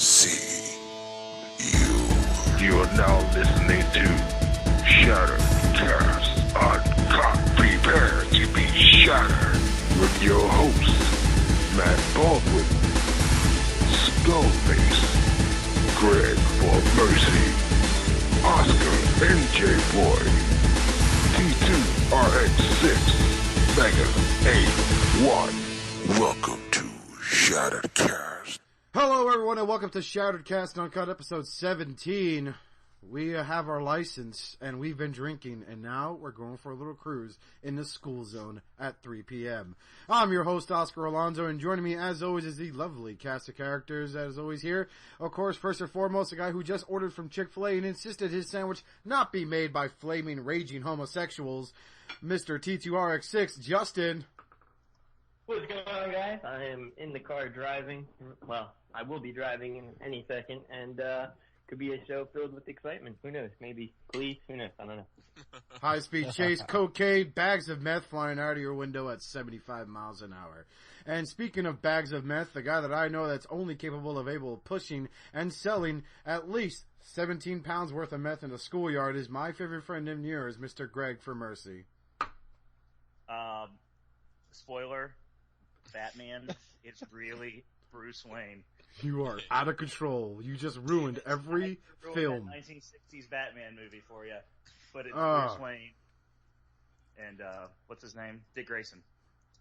MMC. You are now listening to Shattercast Uncut. Prepare to be shattered with your hosts, Matt Baldwin, Skullface, Greg for Mercy, Oscar NJ Boy, G2 RX6, Mega 81. Welcome to Shattercast. Hello everyone and welcome to Shattercast Uncut episode 17. We have our license and we've been drinking and now we're going for a little cruise in the school zone at 3 p.m. I'm your host Oscar Alonso and joining me as always is the lovely cast of characters that is always here. Of course, first and foremost, the guy who just ordered from Chick-fil-A and insisted his sandwich not be made by flaming, raging homosexuals, Mr. T2RX6, Justin. What's going on, guys? I am in the car driving. Well, I will be driving in any second, and could be a show filled with excitement. Who knows? Maybe police? Who knows? I don't know. High-speed chase, cocaine, bags of meth flying out of your window at 75 miles an hour. And speaking of bags of meth, the guy that I know that's only capable of pushing and selling at least 17 pounds worth of meth in the schoolyard is my favorite friend and yours, Mr. Greg for Mercy. Spoiler, Batman is really Bruce Wayne. You are out of control. You just ruined every film. That 1960s Batman movie for you, but it's Bruce Wayne and what's his name? Dick Grayson.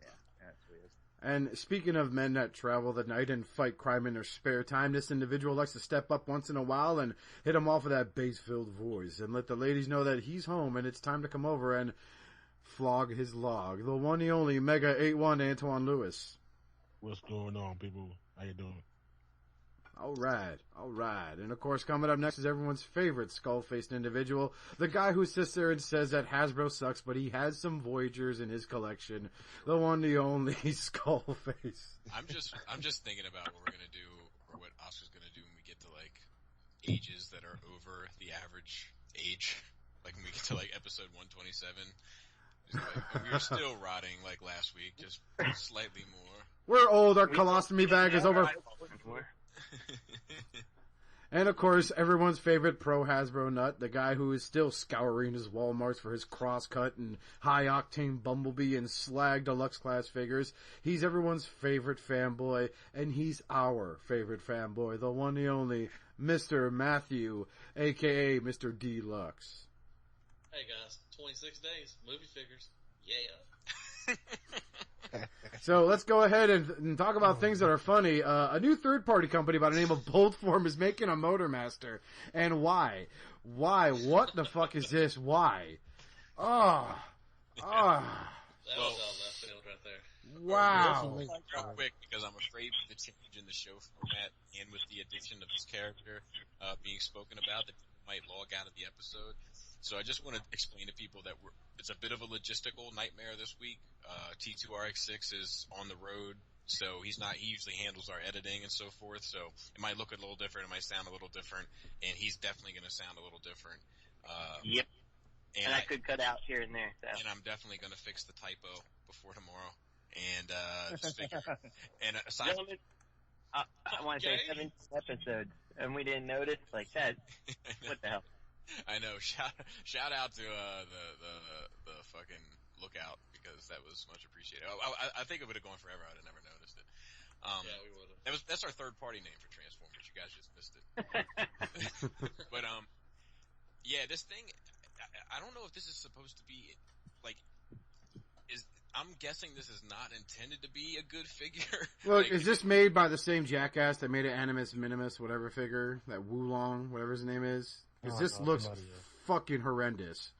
Yeah, that's who he is. And speaking of men that travel the night and fight crime in their spare time, this individual likes to step up once in a while and hit him off with that bass-filled voice and let the ladies know that he's home and it's time to come over and flog his log. The one, the only, Mega 81 Antoine Lewis. What's going on, people? How you doing? All right. And of course, coming up next is everyone's favorite skull-faced individual, the guy who sits there and says that Hasbro sucks, but he has some Voyagers in his collection. The one, the only, Skullface. I'm just thinking about what we're gonna do, or what Oscar's gonna do when we get to like ages that are over the average age. Like when we get to like episode 127. Like, we were still rotting like last week, just slightly more. We're old, our colostomy bag is over. And of course, everyone's favorite pro Hasbro nut, the guy who is still scouring his Walmarts for his cross-cut and high-octane Bumblebee and Slag Deluxe class figures. He's everyone's favorite fanboy, and he's our favorite fanboy, the one, the only, Mr. Matthew, a.k.a. Mr. Deluxe. Hey guys, 26 days, movie figures, yeah. So let's go ahead and talk about things that are funny. A new third-party company by the name of Boldform is making a Motormaster. And why? Why? What the fuck is this? Why? That was out left field right there. Wow. Real quick, because I'm afraid with the change in the show format and with the addition of this character being spoken about, that people might log out of the episode. So I just want to explain to people that it's a bit of a logistical nightmare this week. T2RX6 is on the road, so he usually handles our editing and so forth, so it might look a little different, it might sound a little different, and he's definitely going to sound a little different. Yep. And I could cut out here and there. So. And I'm definitely going to fix the typo before tomorrow. And, just figure. And aside Gentlemen, I want to say 7 episodes, and we didn't notice, like that. What the hell? I know. Shout out to the fucking lookout, because that was much appreciated. I think it would have gone forever. I'd have never noticed it. Yeah, we would have. That's our third party name for Transformers. You guys just missed it. But yeah, this thing. I don't know if this is supposed to be like. I'm guessing this is not intended to be a good figure. Look, is this made by the same jackass that made an Animus Minimus whatever figure, that Wulong, whatever his name is? Because this looks fucking horrendous.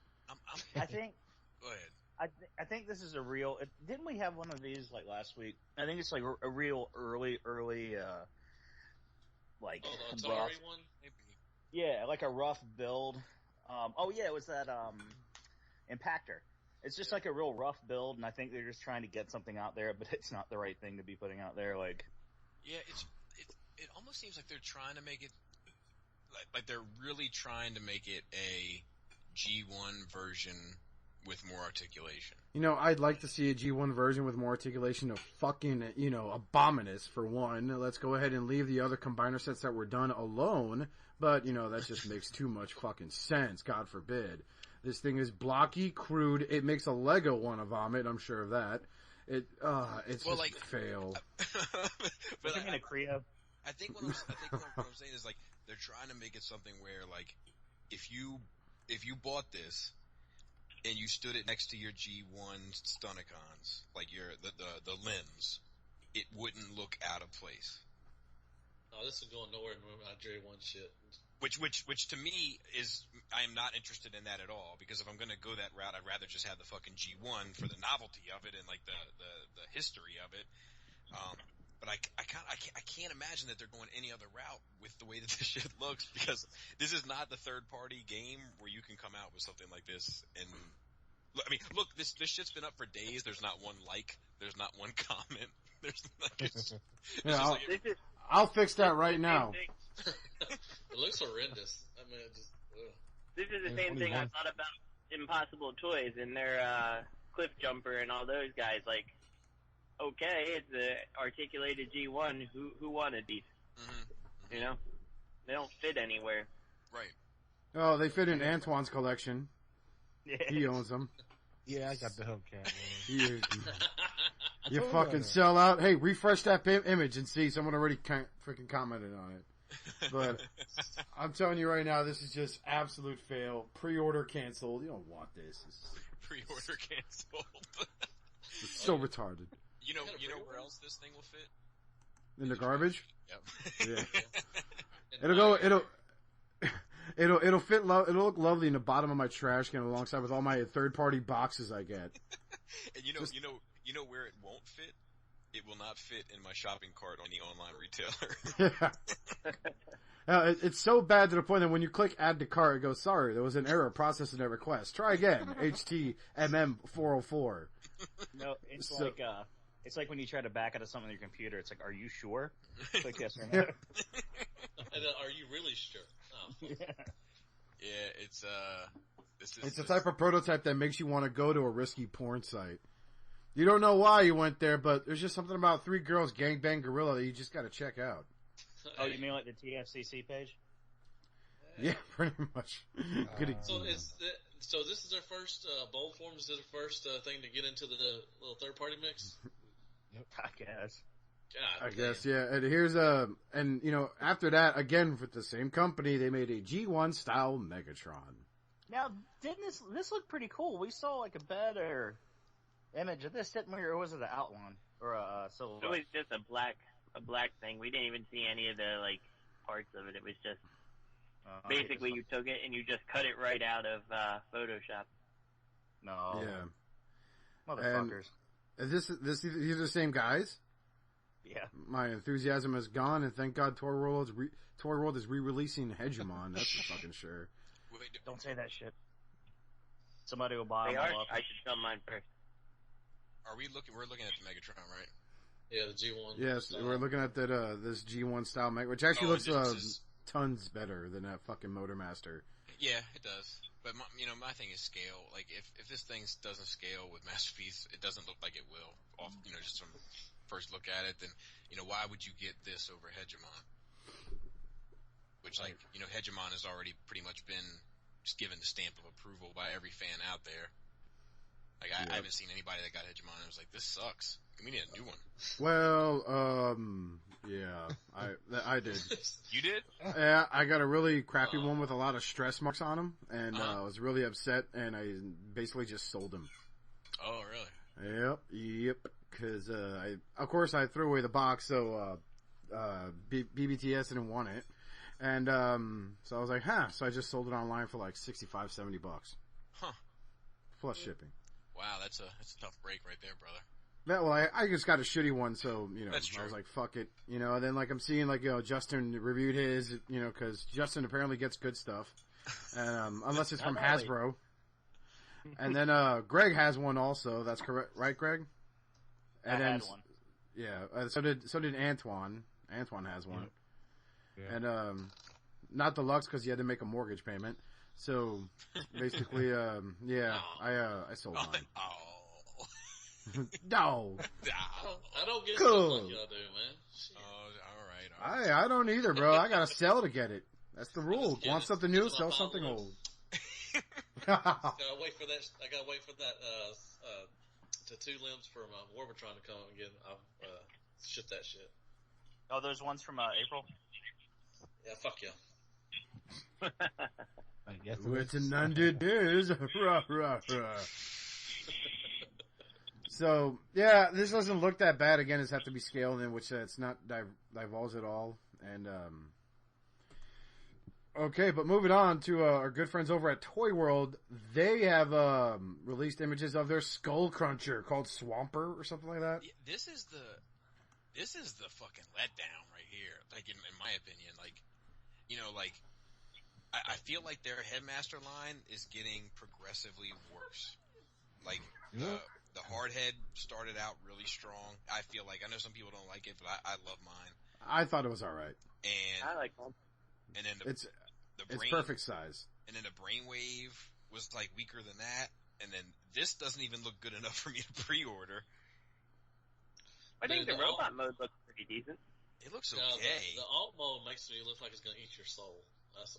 I think. Go ahead. I think this is a real. Didn't we have one of these like last week? I think it's like a real early, like. Oh, the Atari one. Maybe. Yeah, like a rough build. It was that Impactor. It's just like a real rough build, and I think they're just trying to get something out there, but it's not the right thing to be putting out there. Like, yeah, it almost seems like they're trying to make it, like they're really trying to make it a G1 version with more articulation. You know, I'd like to see a G1 version with more articulation of fucking, you know, Abominus, for one. Let's go ahead and leave the other combiner sets that were done alone. But, you know, that just makes too much fucking sense, God forbid. This thing is blocky, crude. It makes a Lego want to vomit, I'm sure of that. It's well, just like, fail. But I think what I'm saying is, like, they're trying to make it something where, like, if you bought this and you stood it next to your G1 Stunicons, like the limbs, it wouldn't look out of place. Oh, this is going nowhere in my J1 shit. Which to me is, I am not interested in that at all, because if I'm going to go that route, I'd rather just have the fucking G1 for the novelty of it and like the history of it. But I can't imagine that they're going any other route with the way that this shit looks, because this is not the third party game where you can come out with something like this and, I mean, look, this shit's been up for days. There's not one like, there's not one comment. There's like, I'll fix that right now. It looks horrendous. I mean, it just. Ugh. This is the same thing I thought about Impossible Toys and their Cliff Jumper and all those guys. Like, okay, it's an articulated G1. Who wanted these? Mm-hmm. You know, they don't fit anywhere. Right. Oh, they fit in Antoine's collection. Yeah. He owns them. Yeah, I got the Hellcat, man. You fucking sell out. Hey, refresh that image and see. Someone already freaking commented on it. But I'm telling you right now, this is just absolute fail. Pre-order canceled. You don't want this. Pre-order canceled. It's so retarded. You know where else this thing will fit? In the garbage? Yep. Yeah. It'll fit. It'll look lovely in the bottom of my trash can alongside with all my third-party boxes I get. And you know where it won't fit? It will not fit in my shopping cart on the online retailer. Yeah. It's so bad to the point that when you click add to cart, it goes, sorry, there was an error processing that request. Try again. HTMM404. No, it's like when you try to back out of something on your computer. It's like, are you sure? Click yes or no. And, are you really sure? Oh. Yeah, it's It's the type of prototype that makes you want to go to a risky porn site. You don't know why you went there, but there's just something about 3 girls gangbang gorilla that you just got to check out. Oh, you mean like the TFCC page? Yeah, pretty much. Good So this is their first bowl form. Is it their first thing to get into the little third party mix? Yep. I guess. God, I guess, yeah. And here's and you know, after that, again with the same company, they made a G1 style Megatron. Now, didn't this look pretty cool? We saw like a better image of this, didn't we? Or was it an outline or a silver? It was just a black thing. We didn't even see any of the like parts of it. It was just basically you took it and you just cut it right out of Photoshop. No. Yeah. Motherfuckers. And these are the same guys? Yeah. My enthusiasm is gone, and thank God Toyworld is re-releasing Hegemon. That's for fucking sure. Don't say that shit. Somebody will buy They them are. all up. I should sell mine first. We're looking at the Megatron, right? Yeah, the G1. Yes, we're looking at that this G1 style Meg, which actually looks tons better than that fucking Motormaster. Yeah, it does. But my thing is scale. Like if this thing doesn't scale with Masterpiece, it doesn't look like it will. Just from first look at it, then why would you get this over Hegemon? Which Hegemon has already pretty much been just given the stamp of approval by every fan out there. Like I haven't seen anybody that got Hegemon and was like, this sucks. We need a new one. Well, yeah, I did. You did? Yeah, I got a really crappy one with a lot of stress marks on him, and I was really upset, and I basically just sold him. Oh, really? Yep. Because I threw away the box, so BBTS didn't want it, and so I was like, so I just sold it online for like $65-$70. Huh? Plus shipping. Wow, that's a tough break right there, brother. Yeah, well, I just got a shitty one, so, That's true. I was like, fuck it, and then, like, I'm seeing, like, Justin reviewed his, because Justin apparently gets good stuff, and, unless it's from Hasbro, and then, Greg has one also, that's correct, right, Greg? And I had one. Yeah, so did Antoine. Antoine has one. Yeah. And, not deluxe, because he had to make a mortgage payment. So basically, I sold mine. No. I don't get Cool. stuff like y'all do, man. Shit. All right. I don't either, bro. I gotta sell to get it. That's the rule. Just get Want it. something Get new, to my sell pile something of old. I gotta wait for that tattoo limbs for my Warmatron to come again. I'll ship that shit. Oh, those ones from April? Yeah, fuck yeah. I guess It's an undead days. Rah, rah, rah. So, yeah, this doesn't look that bad. Again, it's have to be scaled in, which it's not divulged at all. And, okay, but moving on to our good friends over at Toyworld. They have released images of their Skull Cruncher called Swamper or something like that. Yeah, this is the fucking letdown right here. Like, in my opinion, like, you know, like, I feel like their Headmaster line is getting progressively worse. Like, the hardhead started out really strong. I feel like, I know some people don't like it, but I love mine. I thought it was alright. And I like them. And then it's perfect size. And then the Brainwave was like weaker than that. And then this doesn't even look good enough for me to pre-order. I think the robot mode looks pretty decent. It looks No, okay. the alt mode makes me look like it's gonna eat your soul.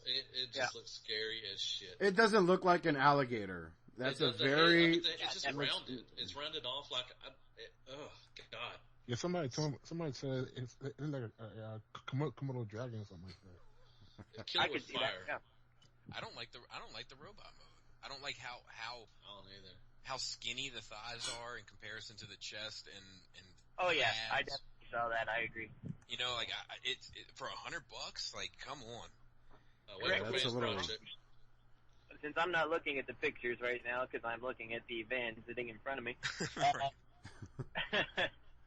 It just looks scary as shit. It doesn't look like an alligator. That's a very... It's just rounded. It's rounded off like... oh, God. Yeah, somebody said it's like a Komodo dragon or something like that. Kill it with fire. Yeah. I don't like the robot mode. I don't like how I don't either. How skinny the thighs are in comparison to the chest and Oh yeah, abs. I definitely saw that. I agree. You know, like it's for $100, like come on. That's a little... Since I'm not looking at the pictures right now because I'm looking at the van sitting in front of me.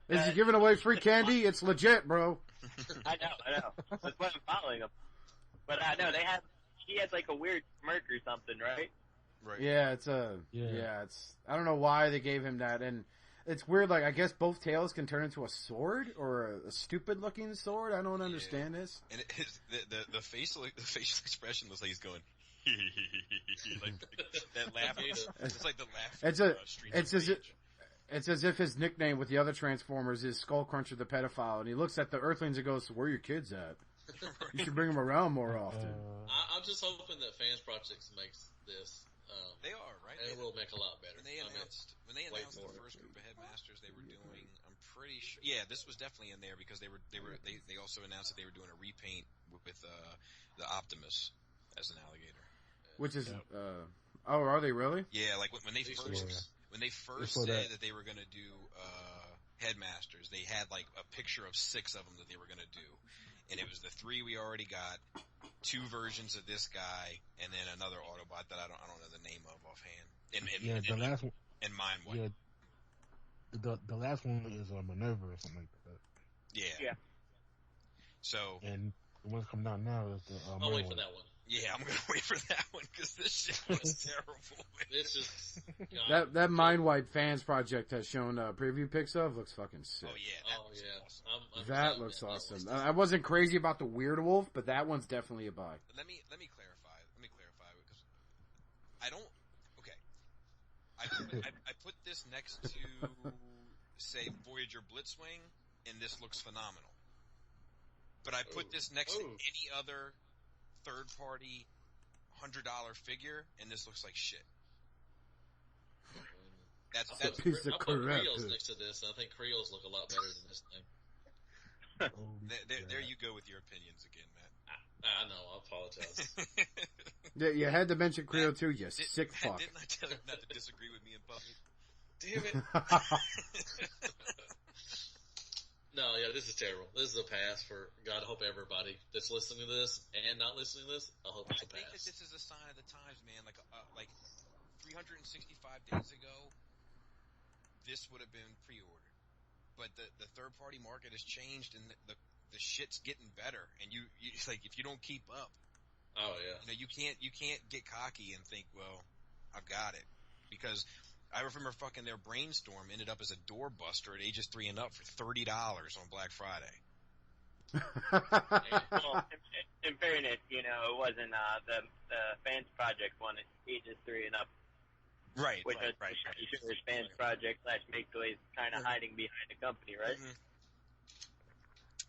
Is he giving away free candy? It's legit, bro. I know. That's why I'm following him. But I know he has like a weird smirk or something, right? Right. Yeah, it's I don't know why they gave him that, and it's weird, like, I guess both tails can turn into a sword, or a stupid looking sword. I don't understand this. And the facial expression looks like he's going, like that laugh. It's like the laugh. It's as if his nickname with the other Transformers is Skull Cruncher the Pedophile, and he looks at the Earthlings and goes, "Where are your kids at? You should bring them around more often." I'm just hoping that Fans Projects makes this. They are, right? And it will make a lot better. When they announced the first group of Headmasters they were doing, I'm pretty sure. Yeah, this was definitely in there because they also announced that they were doing a repaint with the Optimus as an alligator. Which is are they really? Yeah, like when they first said that they were going to do Headmasters, they had like a picture of 6 of them that they were going to do, and it was the 3 we already got, 2 versions of this guy, and then another Autobot that I don't know the name of offhand. The last one. And mine one. Yeah, the last one is Minerva or something like that. Yeah. So. And the one that's coming out now is the. I'll wait for that one. Yeah, I'm gonna wait for that one because this shit was terrible. This is that Mind Wipe Fans Project has shown preview pics of looks fucking sick. Oh yeah, awesome. That looks awesome. I wasn't crazy about the Weird Wolf, but that one's definitely a buy. Let me clarify. Because I don't. Okay, I put this next to say Voyager Blitzwing, and this looks phenomenal. But I put this next to any other third-party $100 figure, and this looks like shit. That's piece of put crap. Creoles next to this, and I think Creoles look a lot better than this thing. There you go with your opinions again, Matt. I know, I apologize. Yeah, you had to mention Creo too, you sick fuck. Didn't I tell you not to disagree with me in public? Damn it. No, yeah, this is terrible. This is a pass for, God, I hope everybody that's listening to this and not listening to this, I hope it's a pass. I think that this is a sign of the times, man. Like 365 days ago, this would have been pre-ordered. But the third-party market has changed, and the shit's getting better. And it's like, if you don't keep up, oh yeah, you can't get cocky and think, well, I've got it. Because I remember fucking their Brainstorm ended up as a doorbuster at ages 3 and up for $30 on Black Friday. Well, in fairness, it wasn't the Fans Project project one, it's ages 3 and up. Right, Which right, I'm right. pretty sure is Fans Project / Maketoys kind of hiding behind the company, right?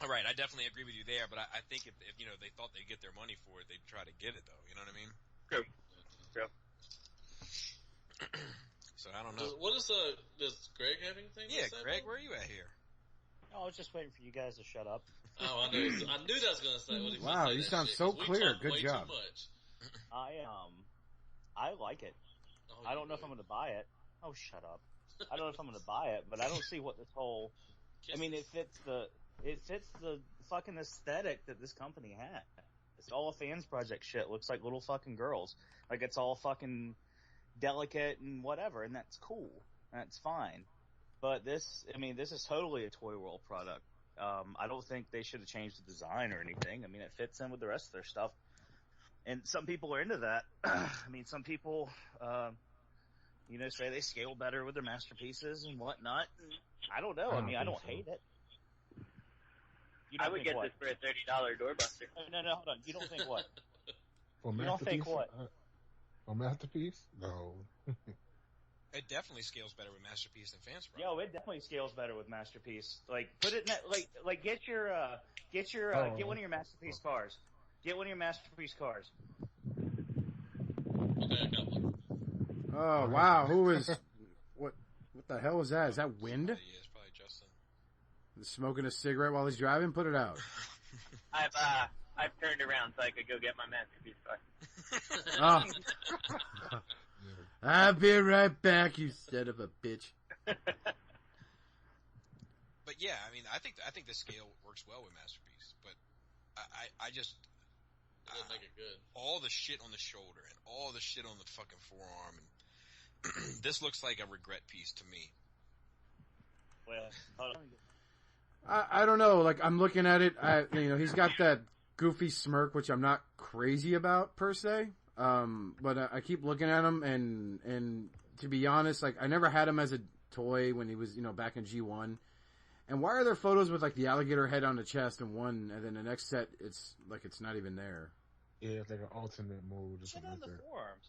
All right, I definitely agree with you there, but I think if you know they thought they'd get their money for it, they'd try to get it though. You know what I mean? True. True. So I don't know. What is does Greg have anything? Yeah, to say Greg, about where are you at here? Oh, I was just waiting for you guys to shut up. it? Oh, I knew that was gonna say. What he was Wow, gonna you say sound that so shit, 'cause we clear. talk Good way job. Too much. I like it. Oh, I don't know if I'm going to buy it. Oh, shut up. I don't know if I'm going to buy it, but I don't see what this whole. I mean, it fits the fucking aesthetic that this company had. It's all a Fans Project shit. Looks like little fucking girls. Like it's all fucking delicate and whatever, and that's cool. That's fine. But this is totally a Toy World product. I don't think they should have changed the design or anything. I mean, it fits in with the rest of their stuff. And some people are into that. I mean, some people, say they scale better with their masterpieces and whatnot. I don't know. I mean, I don't hate it. I would get this for a $30 doorbuster. No, hold on. You don't think what? For You don't think what? A masterpiece? No. It definitely scales better with Masterpiece than Fans Project. Yo, it definitely scales better with Masterpiece. Like, put it in that, like, get one of your Masterpiece cars. Get one of your Masterpiece cars. Okay, I got one. Oh, wow. Who is... What the hell was that? Is that wind? Yeah, it's probably Justin. Smoking a cigarette while he's driving? Put it out. I've turned around so I could go get my Masterpiece car. Oh. I'll be right back, you son of a bitch. But yeah, I mean, I think the scale works well with Masterpiece, but I just Doesn't make it good. all the shit on the shoulder and all the shit on the fucking forearm, and this looks like a regret piece to me. Well, hold on. I don't know. Like, I'm looking at it. He's got that goofy smirk, which I'm not crazy about per se. But I keep looking at him, and to be honest, like, I never had him as a toy when he was, back in G1. And why are there photos with, like, the alligator head on the chest and one, and then the next set, it's like it's not even there? Yeah, it's like an alternate mode or Shit something on like the that. forearms.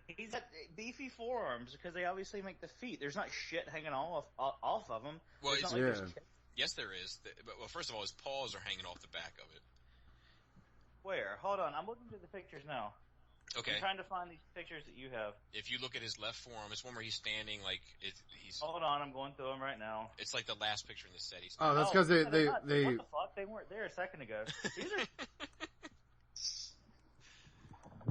He's got beefy forearms because they obviously make the feet. There's not shit hanging off of them. Well, It's it's, not like yeah. there's- yes, there is. But first of all, his paws are hanging off the back of it. Where? Hold on. I'm looking through the pictures now. Okay. I'm trying to find these pictures that you have. If you look at his left forearm, it's one where he's standing like he's. Hold on. I'm going through them right now. It's like the last picture in the set. He's. Oh, that's Oh, because yeah, they what the fuck? They weren't there a second ago. These are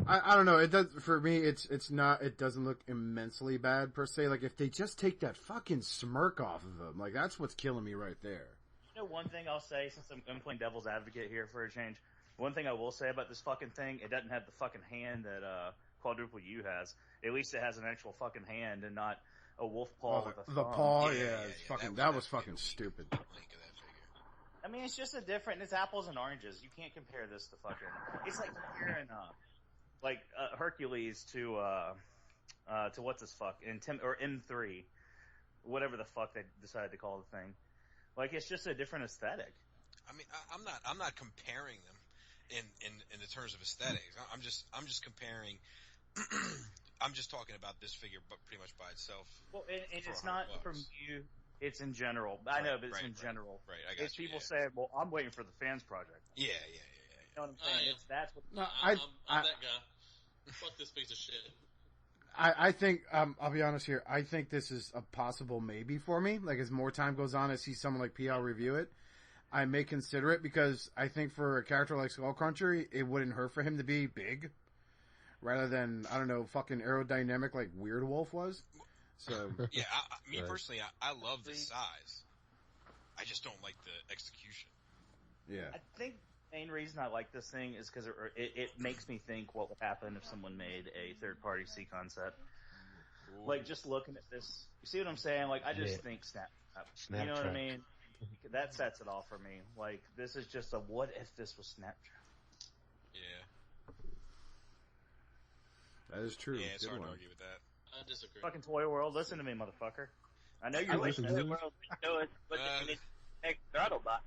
I don't know. It does for me. It's not. It doesn't look immensely bad per se. Like, if they just take that fucking smirk off of him, like, that's what's killing me right there. one thing I'll say, since I'm playing devil's advocate here for a change. One thing I will say about this fucking thing, it doesn't have the fucking hand that Quadruple U has. At least it has an actual fucking hand and not a wolf paw with a thumb. The paw, Yeah, it's fucking. That was fucking stupid. Link of that figure. I mean, it's just it's apples and oranges. You can't compare this to fucking. It's like comparing Hercules to what's his fuck or M3, whatever the fuck they decided to call the thing. Like, it's just a different aesthetic. I mean, I'm not comparing them in the terms of aesthetics. I'm just comparing. I'm just talking about this figure, but pretty much by itself. Well, and it's not $100. from you. It's in general. I know, but it's in general. Right, I got It's you. people Yeah. say, "Well, I'm waiting for the Fans Project." Yeah. You know what I'm saying? I am. That's what. No, I'm that guy. Fuck this piece of shit. I think I'll be honest here. I think this is a possible maybe for me. Like, as more time goes on, I see someone like PL review it, I may consider it, because I think for a character like Skullcruncher, it wouldn't hurt for him to be big, rather than, I don't know, fucking aerodynamic like Weird Wolf was. So Yeah, me Right. personally, I love the size. I just don't like the execution. yeah, I think the main reason I like this thing is because it makes me think what would happen if someone made a third-party C concept. Like, just looking at this, you see what I'm saying? Like, I just Yeah. think Snapchat. You know what I Snapchat. mean? That sets it off for me. Like, this is just a what if this was Snapchat? Yeah, that is true. yeah, it's Good hard one. to argue with that. I disagree. Fucking Toy World, listen to me, motherfucker. I know I you're listen listening. to you. Show us what the Hex throttle bot.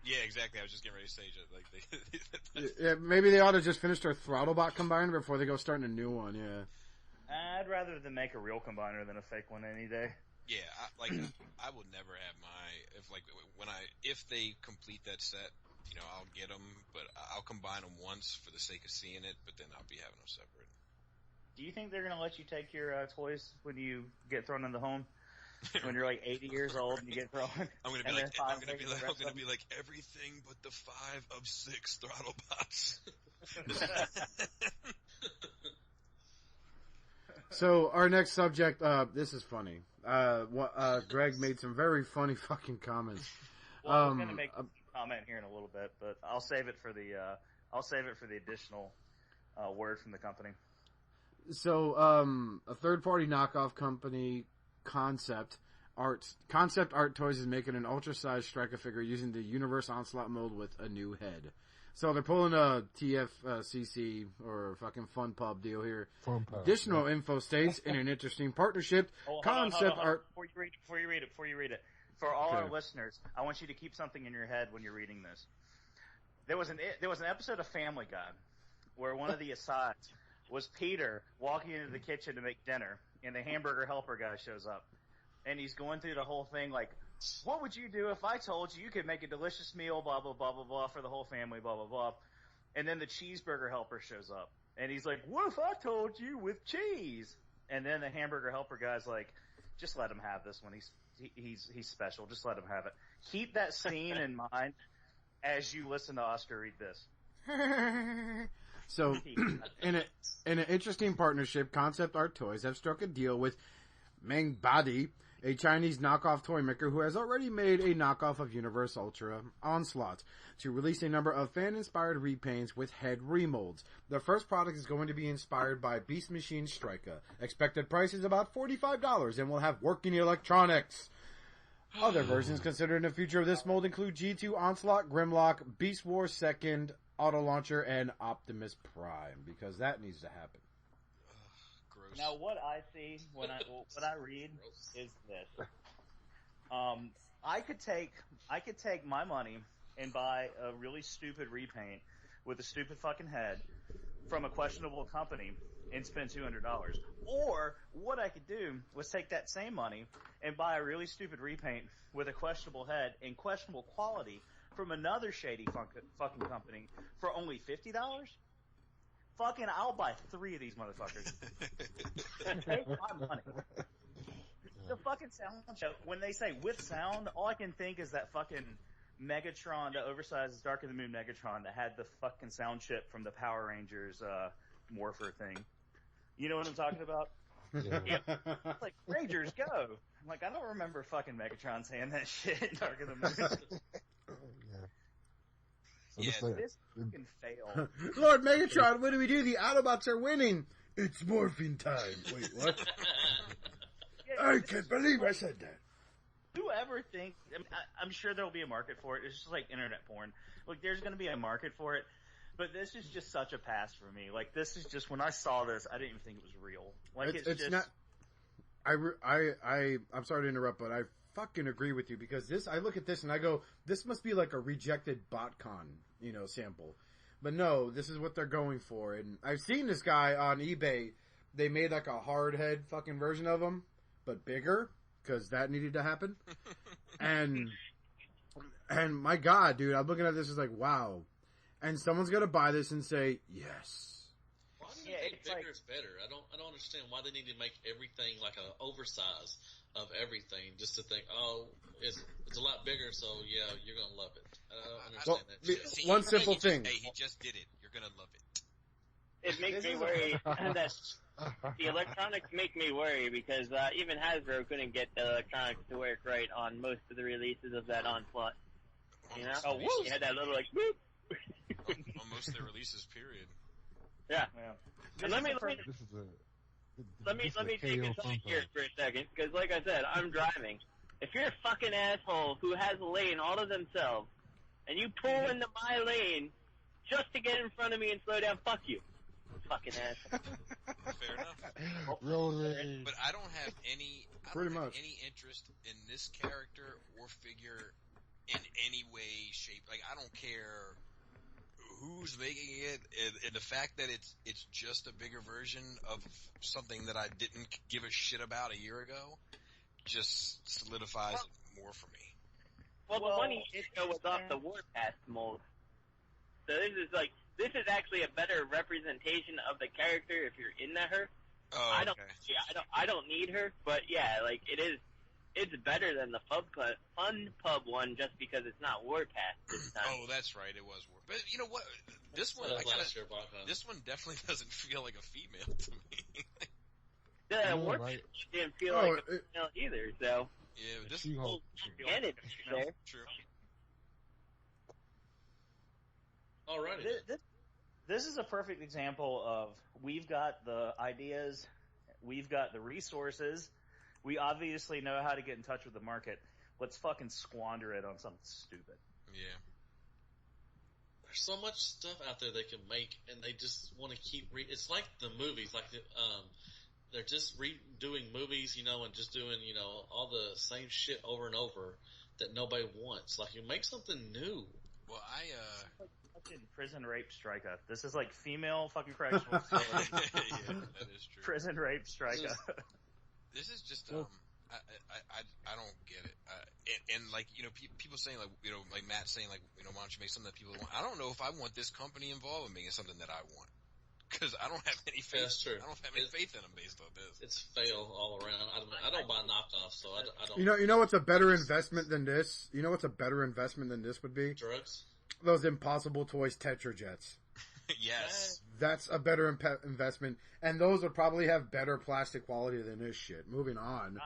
Yeah, exactly. I was just getting ready to say like Yeah, maybe they ought to just finish their Throttlebot combiner before they go starting a new one. Yeah. I'd rather them make a real combiner than a fake one any day. Yeah, I will never have if they complete that set, I'll get them, but I'll combine them once for the sake of seeing it, but then I'll be having them separate. Do you think they're gonna let you take your toys when you get thrown in the home? When you're like 80 years old and you get thrown? I'm gonna be like everything but the 5 of 6 throttle bots. So our next subject, this is funny. Greg made some very funny fucking comments. Well, I'm gonna make a comment here in a little bit, but I'll save it for the additional word from the company. So, a third-party knockoff company, Koncept Art Toys, is making an ultra-sized Strika figure using the Universe Onslaught mold with a new head. So they're pulling a TFCC or fucking Fun Pub deal here. Fun Pub. Additional info states in an interesting partnership. Concept Art. Before you read it. For all our listeners, I want you to keep something in your head when you're reading this. There was an episode of Family Guy where one of the asides was Peter walking into the kitchen to make dinner, and the hamburger helper guy shows up, and he's going through the whole thing like, what would you do if I told you could make a delicious meal, blah, blah, blah, blah, blah, for the whole family, blah, blah, blah. And then the cheeseburger helper shows up, and he's like, what if I told you with cheese? And then the hamburger helper guy's like, just let him have this one. He's special. Just let him have it. Keep that scene in mind as you listen to Oscar read this. So, in an interesting partnership, Koncept Art Toys have struck a deal with Meng Badi, a Chinese knockoff toy maker who has already made a knockoff of Universe Onslaught, to release a number of fan-inspired repaints with head remolds. The first product is going to be inspired by Beast Machine Strika. Expected price is about $45 and will have working electronics. Other versions considered in the future of this mold include G2 Onslaught, Grimlock, Beast Wars 2nd, Auto Launcher, and Optimus Prime, because that needs to happen. Gross. Now, what I see when I read is this: I could take my money and buy a really stupid repaint with a stupid fucking head from a questionable company and spend $200. Or what I could do was take that same money and buy a really stupid repaint with a questionable head and questionable quality from another shady fucking company for only $50. Fucking, I'll buy 3 of these motherfuckers. Take my money. The fucking sound show, when they say with sound, all I can think is that fucking Megatron, the oversized Dark of the Moon Megatron that had the fucking sound chip from the Power Rangers Morpher thing. You know what I'm talking about? Yeah. It's like, Rangers, go! I'm like, I don't remember fucking Megatron saying that shit in Dark of the Moon. Yeah. This fucking fail. Lord Megatron, what do we do? The Autobots are winning. It's morphing time. Wait, what? I can't believe I said that. Whoever thinks, I'm sure there'll be a market for it. It's just like internet porn. Like, there's going to be a market for it. But this is just such a pass for me. Like, this is just, when I saw this, I didn't even think it was real. Like, it's just not. I'm sorry to interrupt, but I fucking agree with you, because I look at this and I go, this must be like a rejected BotCon, sample. But no, this is what they're going for. And I've seen this guy on eBay. They made like a hard head fucking version of him, but bigger, because that needed to happen. and my God, dude, I'm looking at this, is like, wow. And someone's gonna buy this and say, yes. Why do they think bigger is better? I don't understand why they need to make everything like an oversize of everything, just to think, oh, it's a lot bigger, so yeah, you're gonna love it. I don't understand that shit. See, one simple thing. He just did it. You're gonna love it. It makes me worry that the electronics make me worry, because even Hasbro couldn't get the electronics to work right on most of the releases of that Onslaught. You know? Oh, you had that little like boop. On most of their releases, period. Yeah. And let me This is take a time here for a second, because like I said, I'm driving. If you're a fucking asshole who has a lane all to themselves, and you pull into my lane just to get in front of me and slow down, fuck you. Fucking asshole. Fair enough. Road rage. But I don't have any Pretty much any interest in this character or figure in any way, shape. Like, I don't care who's making it, and the fact that it's just a bigger version of something that I didn't give a shit about a year ago just solidifies it more for me. Well, the one he did go was off the Warpath mold. So this is actually a better representation of the character if you're into her. Oh, okay. I don't need her, but yeah, like it's better than the Fun Pub one just because it's not Warpath this time. Oh, that's right, it was Warpath. But you know what? This one, this one definitely doesn't feel like a female to me. The Warpath didn't feel like a female either, so. Yeah, this whole there. True. Alrighty. This is a perfect example of we've got the ideas, we've got the resources, we obviously know how to get in touch with the market. Let's fucking squander it on something stupid. Yeah. There's so much stuff out there they can make, and they just want to keep it's like the movies, like they're just redoing movies, you know, and just doing, you know, all the same shit over and over that nobody wants. Like, you make something new. Well, fucking prison rape Strika. This is like female fucking correctional facility. Yeah, that is true. Prison rape Strika. This is just, I don't get it. And like, you know, people saying like, you know, like Matt saying like, you know, why don't you make something that people want? I don't know if I want this company involved in making something that I want. Because I don't have any faith. That's true. I don't have any faith in them based on this. It's fail all around. I don't buy knockoffs, so I don't. You know what's a better investment than this? You know what's a better investment than this would be? Drugs. Those Impossible Toys Tetra Jets. Yes. That's a better investment, and those would probably have better plastic quality than this shit. Moving on.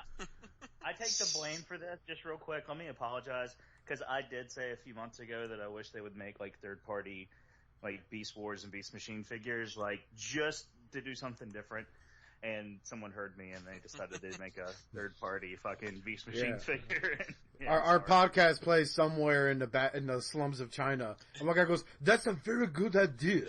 I take the blame for this, just real quick. Let me apologize, because I did say a few months ago that I wish they would make, like, third-party, like, Beast Wars and Beast Machine figures, like, just to do something different. And someone heard me, and they decided they'd make a third-party fucking Beast Machine figure. And, our podcast plays somewhere in the slums of China. And my guy goes, "That's a very good idea."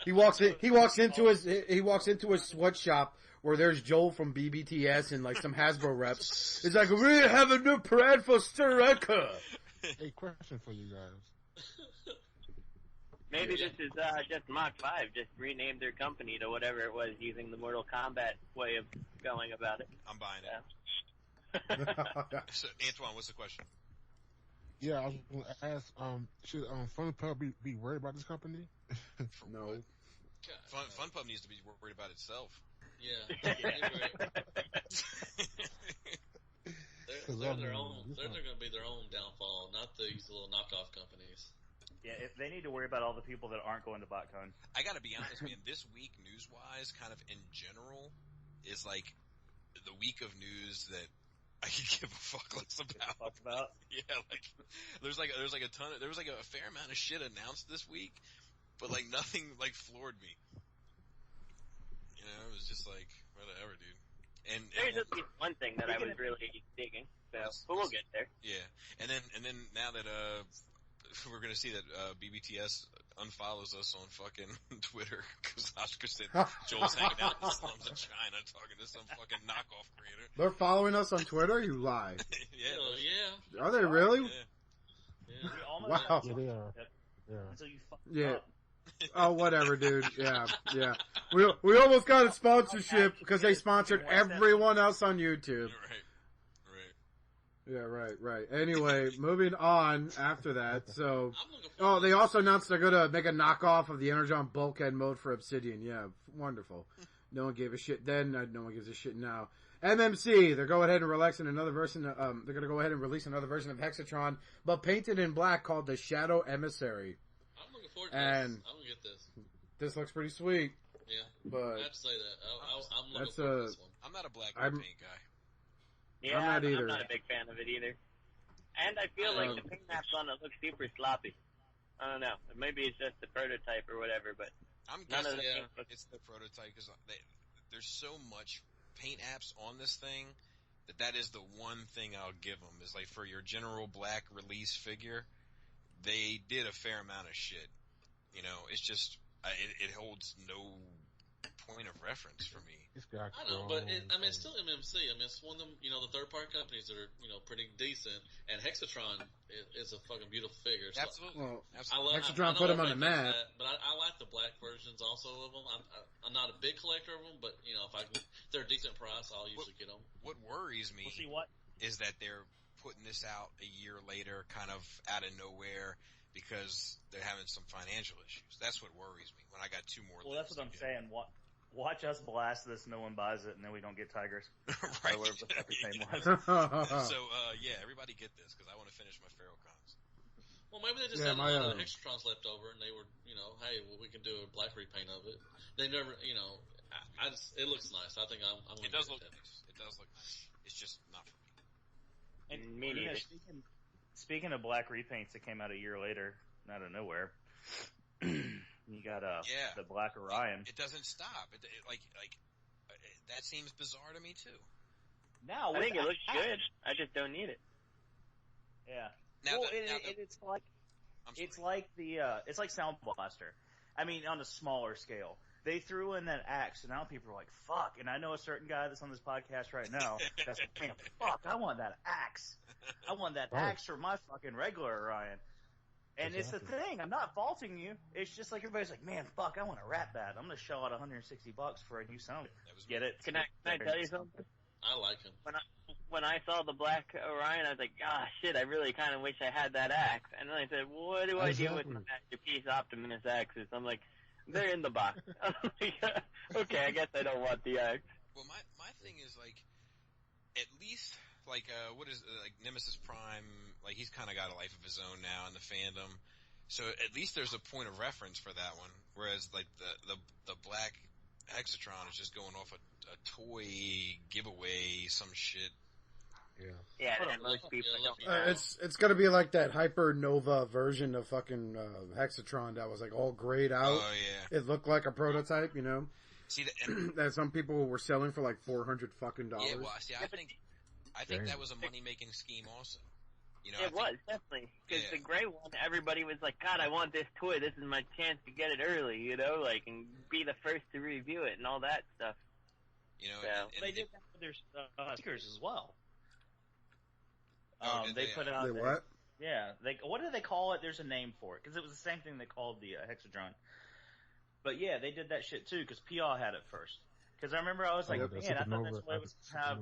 He walks into his sweatshop where there's Joel from BBTS and like some Hasbro reps. He's like, "We have a new brand for Strika." Hey, question for you guys. Maybe this is just Mach 5, just renamed their company to whatever it was using the Mortal Kombat way of going about it. I'm buying it. So, Antoine, what's the question? Yeah, I was going to ask, should FunPub be worried about this company? No. FunPub needs to be worried about itself. Yeah. They're going to be their own downfall, not these little knockoff companies. Yeah, if they need to worry about all the people that aren't going to BotCon. I gotta be honest, man, this week, news-wise, kind of in general, is like the week of news that I could give a fuck less about. Yeah, like, there was like a fair amount of shit announced this week, but like nothing like floored me. You know, it was just like, whatever, dude. And there's at least one thing that I was really digging, so, but we'll get there. Yeah, and then now that, we're gonna see that BBTS unfollows us on fucking Twitter because Oscar said Joel's hanging out in the slums of China talking to some fucking knockoff creator. They're following us on Twitter? You lie. Yeah. Are they really? Yeah. Wow. Yeah, they are. Until you fuck up. Oh, whatever, dude. Yeah. We almost got a sponsorship because they sponsored everyone else on YouTube. Yeah, right. Anyway, moving on after that. So, they also announced they're gonna make a knockoff of the Energon bulkhead mode for Obsidian. Yeah, wonderful. No one gave a shit then. No one gives a shit now. MMC, they're going ahead and releasing another version. They're gonna go ahead and release another version of Hexatron, but painted in black, called the Shadow Emissary. I'm looking forward to and this. I'm gonna get this. This looks pretty sweet. Yeah, but I have to say that. I'm looking forward to this one. I'm not a black paint guy. Yeah, I'm not either. I'm not a big fan of it either. And I feel like the paint maps on it look super sloppy. I don't know. Maybe it's just the prototype or whatever, but I'm guessing it's the prototype because there's so much paint apps on this thing that is the one thing I'll give them is like for your general black release figure, they did a fair amount of shit. You know, it's just it holds no point of reference for me. I know, but it's still MMC. I mean, it's one of them, the third-party companies that are, pretty decent. And Hexatron is a fucking beautiful figure. So Absolutely. Well, Absolutely. Hexatron put him on the map. But I like the black versions also of them. I'm not a big collector of them, but, if they're a decent price, I'll usually get them. What worries me is that they're putting this out a year later, kind of out of nowhere, because they're having some financial issues. That's what worries me. When I got two more. Well, that's what I'm saying. Watch us blast this, no one buys it, and then we don't get Tigers. Right. Or whatever the fucking name was. So, everybody get this, because I want to finish my Ferrocons. Well, maybe they just had a lot of Hexatrons left over, and they were, hey, we can do a black repaint of it. They never, it looks nice. I think I'm going to It does look nice. It does look nice. It's just not for me. And speaking of black repaints that came out a year later, out of nowhere, you got the Black Orion. It doesn't stop. It that seems bizarre to me too. Now I think it looks good. I just don't need it. Yeah. It's like Sound Blaster. I mean, on a smaller scale. They threw in that axe, and now people are like, "Fuck!" And I know a certain guy that's on this podcast right now that's like, "Man, fuck! I want that axe. I want that axe for my fucking regular Orion." And it's the thing. I'm not faulting you. It's just like everybody's like, "Man, fuck! I want a rat bat. I'm gonna shell out $160 for a new sound." Get it? Can I tell you something? I like him. When I saw the Black Orion, I was like, "Ah, shit! I really kind of wish I had that axe." And then I said, "What do I do with my Masterpiece Optimus axes?" I'm like, "They're in the box." Okay, I guess I don't want the axe. Well, my thing is like, at least like what is like Nemesis Prime? Like he's kind of got a life of his own now in the fandom, so at least there's a point of reference for that one. Whereas like the Black Hexatron is just going off a toy giveaway, some shit. Yeah, and most people don't. It's gonna be like that Hyper Nova version of fucking Hexatron that was like all grayed out. Oh yeah, it looked like a prototype, See that some people were selling for like $400 fucking dollars. Yeah, well, see, I think that was a money making scheme also. It was definitely because the gray one, everybody was like, "God, I want this toy. This is my chance to get it early," and be the first to review it and all that stuff. They did that with their stickers as well. They put out what? Yeah, what do they call it? There's a name for it because it was the same thing they called the Hexatron. But yeah, they did that shit too because PA had it first. Because I remember I was like, man, I thought this way was have.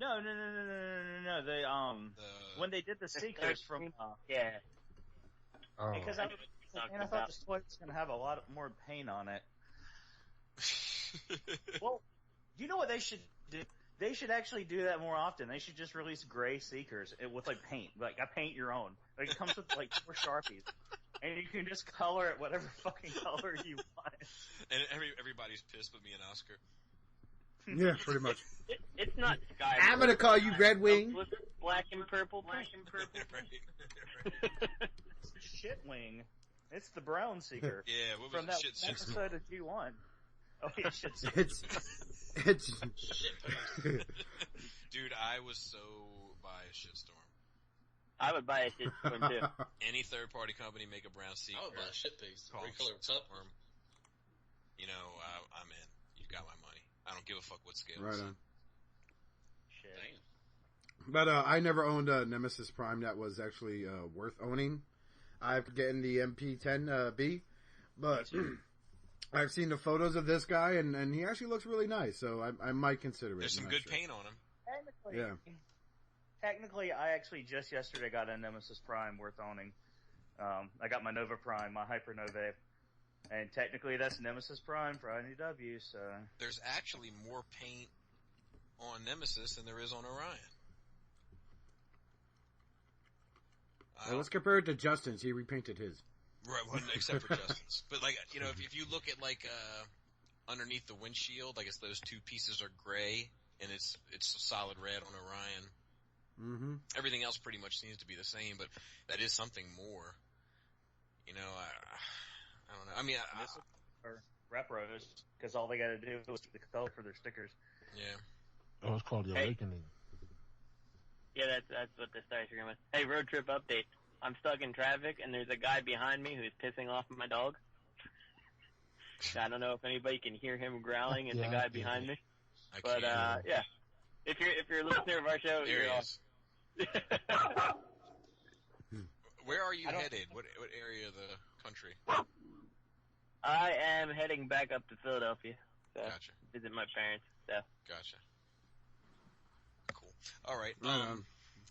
No. They when they did the Seekers from because I thought this toy was gonna have a lot more paint on it. Well, you know what they should do? They should actually do that more often. They should just release gray Seekers with like paint. Like I paint your own. Like it comes with like 4 Sharpies. And you can just color it whatever fucking color you want. And everybody's pissed with me and Oscar. Yeah, pretty much. It's not sky. I'm gonna call you Red Wing. Black and purple. Shit Wing. It's the brown Seeker. Yeah, what was from that shit episode of G1. Oh yeah, shit. It's Dude, I was so by a shitstorm. I would buy a shitstorm too. Any third party company make a brown Seeker. I would buy a shit piece. Recolor Tupworm. I'm in. You've got my money. I don't give a fuck what scale. Right on. Shit. Damn. But I never owned a Nemesis Prime that was actually worth owning. I've getting the MP10B, but I've seen the photos of this guy, and he actually looks really nice, so I might consider it. There's some good paint on him. Technically, I actually just yesterday got a Nemesis Prime worth owning. I got my Nova Prime, my Hyper Nova, and technically that's Nemesis Prime for IDW, so... There's actually more paint on Nemesis than there is on Orion. Let's compare it to Justin's. He repainted his. Right, well, except for Justin's. But, if you look at, underneath the windshield, I guess those 2 pieces are gray, and it's a solid red on Orion. Mm-hmm. Everything else pretty much seems to be the same, but that is something more. I don't know. I mean, or Repros, because all they got to do is the color for their stickers. Yeah. Oh, it's called The Awakening. Yeah, that's what the Star Screen was. Hey, road trip update. I'm stuck in traffic, and there's a guy behind me who's pissing off my dog. I don't know if anybody can hear him growling and the guy behind me. But yeah, if you're a listener of our show, there you're he all... is. Where are you headed? What area of the country? I am heading back up to Philadelphia. So Gotcha. Visit my parents. So. Gotcha. Cool. All right.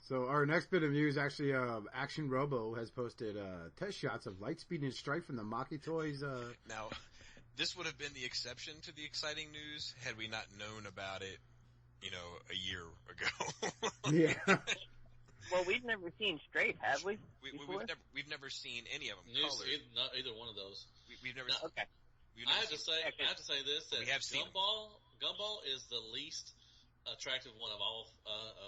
So our next bit of news, actually, ActionRobo has posted test shots of Lightspeed and Strafe from the Maketoys. Now, this would have been the exception to the exciting news had we not known about it, a year ago. Yeah. Well, we've never seen Strafe, have we? We've never seen any of them. Not either one of those. We've never. Okay. I have to say this: that we have seen Gumball is the least attractive one of all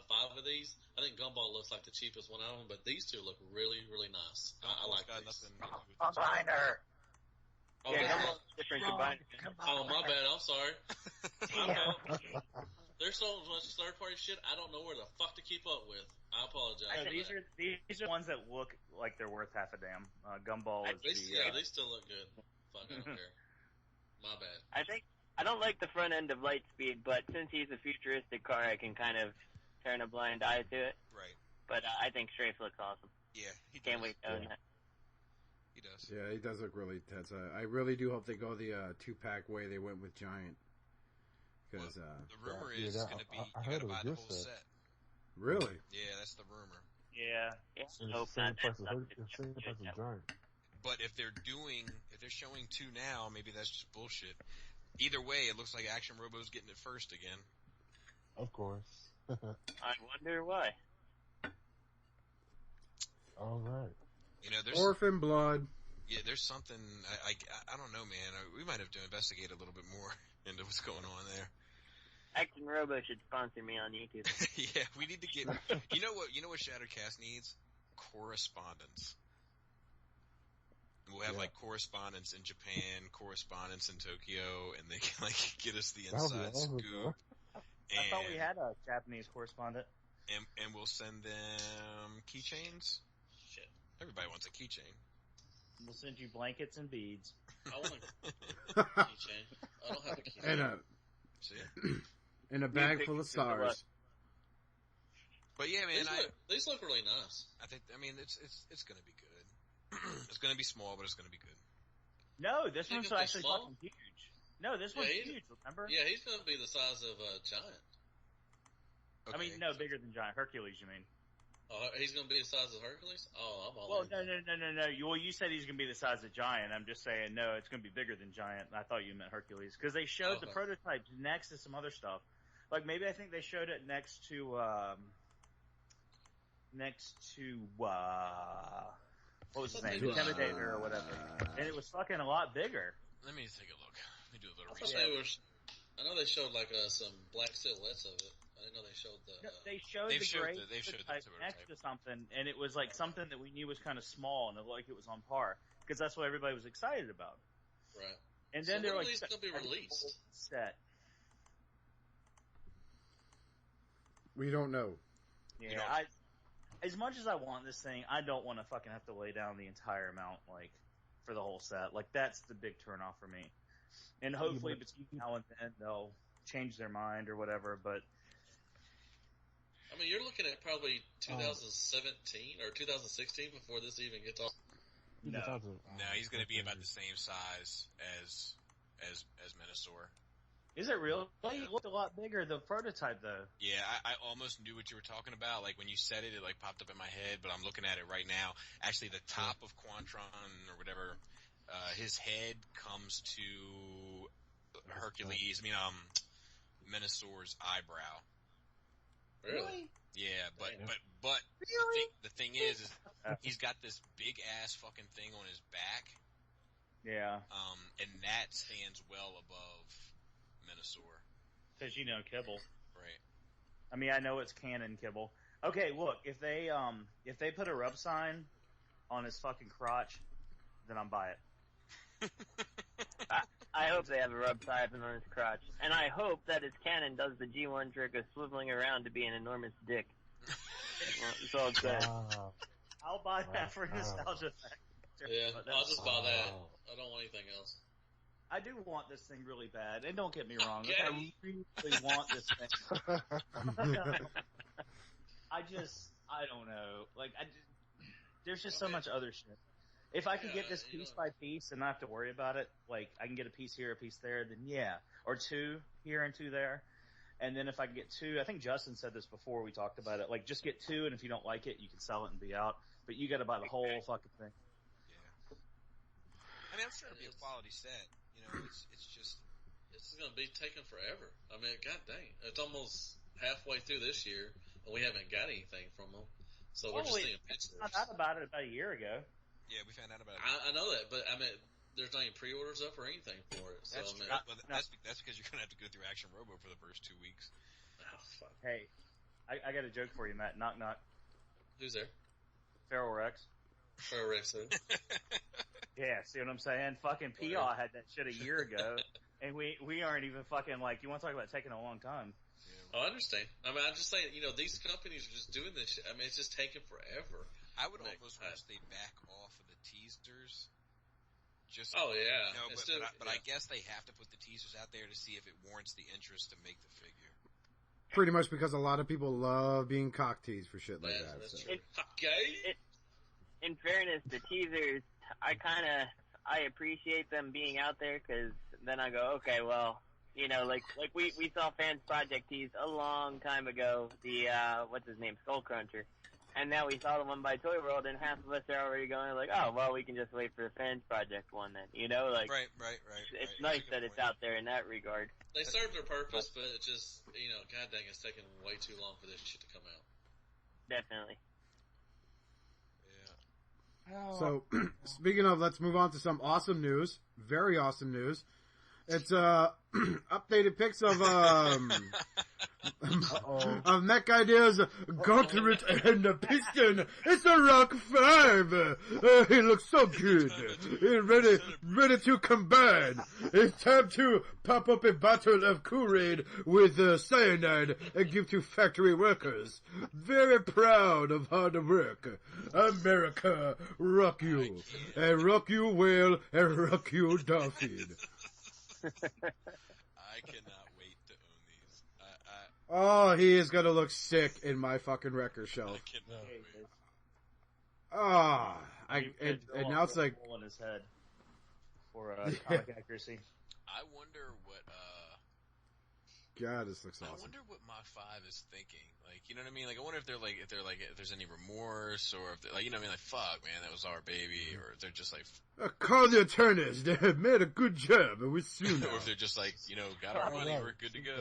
5 of these. I think Gumball looks like the cheapest one of them, but these two look really, really nice. I like these. Combiner. Oh, yeah, Gumball's different combiner. Oh, my bad. I'm sorry. There's so much third-party shit. I don't know where the fuck to keep up with. I apologize. These are ones that look like they're worth half a damn. Gumball is they still look good. Fuck, I don't care. My bad. I don't like the front end of Lightspeed, but since he's a futuristic car, I can kind of turn a blind eye to it. Right. But I think Strafe looks awesome. Yeah, he can't does. wait to own that. He does. Yeah, he does look really tense. I really do hope they go the 2-pack way they went with Giant. Because the rumor is it's going to be you got to buy the whole set. Really? Yeah, that's the rumor. Yeah. Same price as Giant. But if they're showing 2 now, maybe that's just bullshit. Either way, it looks like ActionRobo's getting it first again. Of course. I wonder why. All right. There's Orphan Blood. Yeah, there's something. I don't know, man. We might have to investigate a little bit more into what's going on there. ActionRobo should sponsor me on YouTube. Yeah, we need to get. You know what Shattercast needs? Correspondence. We'll have correspondence in Japan, correspondence in Tokyo, and they can get us the inside scoop. I thought we had a Japanese correspondent. And we'll send them keychains. Shit, everybody wants a keychain. We'll send you blankets and beads. I want a keychain. I don't have a keychain. And a bag full of stars. But yeah, man, these look really nice. It's gonna be good. It's gonna be small, but it's gonna be good. No, this one's actually fucking huge. No, this one's huge, remember? Yeah, he's gonna be the size of a Giant. Okay. I mean, no, bigger than Giant. Hercules, you mean? Oh, he's gonna be the size of Hercules? Oh, I'm all Well, no. Well, you said he's gonna be the size of Giant. I'm just saying, no, it's gonna be bigger than Giant. I thought you meant Hercules. Because they showed the prototypes next to some other stuff. Maybe I think they showed it next to, what was his name? Intimidator or whatever. And it was fucking a lot bigger. Let me take a look. Let me do a little research. I know they showed some black silhouettes of it. I didn't know they showed the... No, they showed the type next to something, and it was something that we knew was kind of small, and it looked like it was on par. Because that's what everybody was excited about. Right. And then they're these going to be released? Set. We don't know. Yeah, as much as I want this thing, I don't want to fucking have to lay down the entire amount, for the whole set. That's the big turnoff for me. And hopefully between now and then they'll change their mind or whatever, but... I mean, you're looking at probably 2017 or 2016 before this even gets off. No, he's going to be about the same size as Menosaur. Is it real? He looked a lot bigger, the prototype, though. Yeah, I almost knew what you were talking about. When you said it, it popped up in my head, but I'm looking at it right now. Actually, the top of Quantron or whatever, his head comes to Hercules. Menosaur's eyebrow. Really? Yeah, but really? The thing is he's got this big ass fucking thing on his back. Yeah. And that stands well above Menosaur. Because Kibble. Right. I mean, I know it's canon Kibble. Okay, look, if they put a rub sign on his fucking crotch, then I'll buy it. I hope they have a rub sign on his crotch. And I hope that his cannon does the G1 trick of swiveling around to be an enormous dick. That's all I'm saying. I'll buy that for nostalgia factor. Yeah, I'll just buy that. I don't want anything else. I do want this thing really bad, and don't get me wrong, like, I really want this thing. I don't know. Like, there's just so much other shit. If I could get this piece by piece and not have to worry about it, like, I can get a piece here, a piece there, then yeah. Or 2 here and 2 there. And then if I can get 2, I think Justin said this before we talked about it, like, just get 2, and if you don't like it, you can sell it and be out. But you gotta buy the whole fucking thing. Yeah. I mean, I'm sure it'll be a quality set. You know, it's just... This is gonna be taking forever. I mean, god dang. It's almost halfway through this year, and we haven't got anything from them. So we're just seeing pictures. I found out about it about a year ago. Yeah, we found out about it. I know that, but I mean, there's not any pre-orders up or anything for it. So, That's true. That's because you're gonna have to go through ActionRobo for the first 2 weeks. Oh, fuck. Hey, I got a joke for you, Matt. Knock, knock. Who's there? Feral Rex. Feral Rex, who? Yeah, see what I'm saying? Fucking PA had that shit a year ago, and we aren't even fucking, like, you want to talk about taking a long time. Oh, I understand. I mean, I'm just saying, you know, these companies are just doing this shit. I mean, it's just taking forever. I would almost wish they back off of the teasers. Just, oh, yeah. You know, but I guess they have to put the teasers out there to see if it warrants the interest to make the figure. Pretty much because a lot of people love being cock teased for shit like that. That's so. true. Okay. In fairness, the teasers, I appreciate them being out there, because then I go, okay, well, you know, like we saw Fans Project tease a long time ago, the, what's his name, Skull Cruncher. And now we saw the one by Toyworld, and half of us are already going like, oh, well, we can just wait for the Fans Project one then, you know? Like, right. It's nice that it's out there in that regard. They serve their purpose, but it's just, you know, god dang, it's taking way too long for this shit to come out. Definitely. Yeah. So, speaking of, let's move on to some awesome news. Very awesome news. It's, updated pics of, of Mech Ideas, Gaunlet and Piston. It's a Rock 5. He looks so good. He's ready to combine. It's time to pop up a bottle of Kool-Aid with cyanide and give to factory workers. Very proud of hard work. America, rock you. And rock you well, and rock you dolphin. I cannot wait to own these. Oh, he is gonna look sick in my fucking record shelf. I cannot wait. Ah, and now it's like hole in his head for comic accuracy. I wonder what God, this looks awesome. I wonder what Mach 5 is thinking. Like, you know what I mean? Like, I wonder if there's any remorse, or if, like, you know what I mean? Like, fuck, man, that was our baby, or if they're just like, call the attorneys. They have made a good job, and we're soon. or if they're just like, you know, got our money, we're good to go.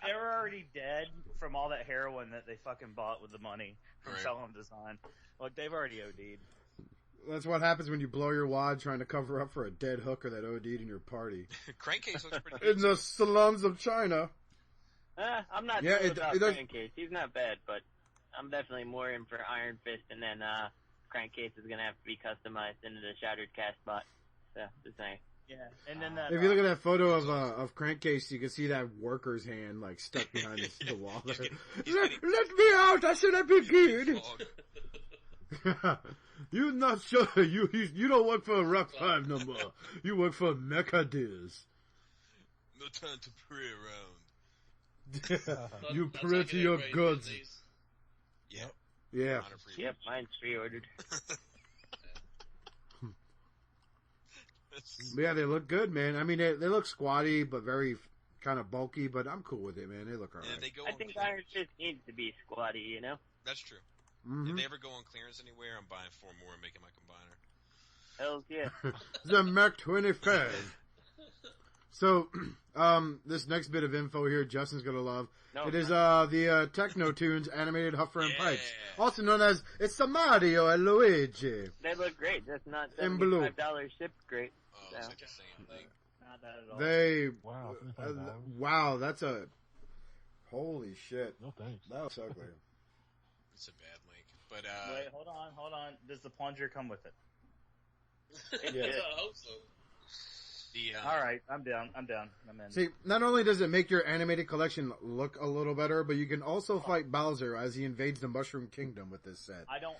They were already dead from all that heroin that they fucking bought with the money from selling design. Like, they've already OD'd. That's what happens when you blow your wad trying to cover up for a dead hooker that OD'd in your party. Crankcase looks pretty good. In the slums of China. I'm not sure about Crankcase. He's not bad, but I'm definitely more in for Iron Fist, and then Crankcase is going to have to be customized into the Shattered Cast bot. So, just saying. Yeah, and then that, if you look at that photo of Crankcase, you can see that worker's hand like stuck behind the wall. Let me out! I said I'd be good. You're not sure. You don't work for Rock 5 no more. You work for Mech Ideas. No time to pray around. You pray to your goods. Yep. Yeah. Yep, mine's pre-ordered. Yeah, they look good, man. I mean, they look squatty, but very kind of bulky, but I'm cool with it, man. They look alright. I think Iron Fist needs to be squatty, you know? That's true. Mm-hmm. If they ever go on clearance anywhere, I'm buying 4 more and making my combiner. Hells yeah. The Mech 25. So, this next bit of info here, Justin's gonna love. It is the Techno Toons animated Huffer and Pikes, also known as It's a Mario and Luigi. They look great. That's not $75 shipped great. Oh, it's like the same thing. Not that at all. Wow, that's a holy shit. No thanks. That was ugly. It's a bad link, but wait, hold on. Does the plunger come with it? Yeah. I hope so. All right, I'm down. I'm in. See, not only does it make your animated collection look a little better, but you can also fight Bowser as he invades the Mushroom Kingdom with this set. I don't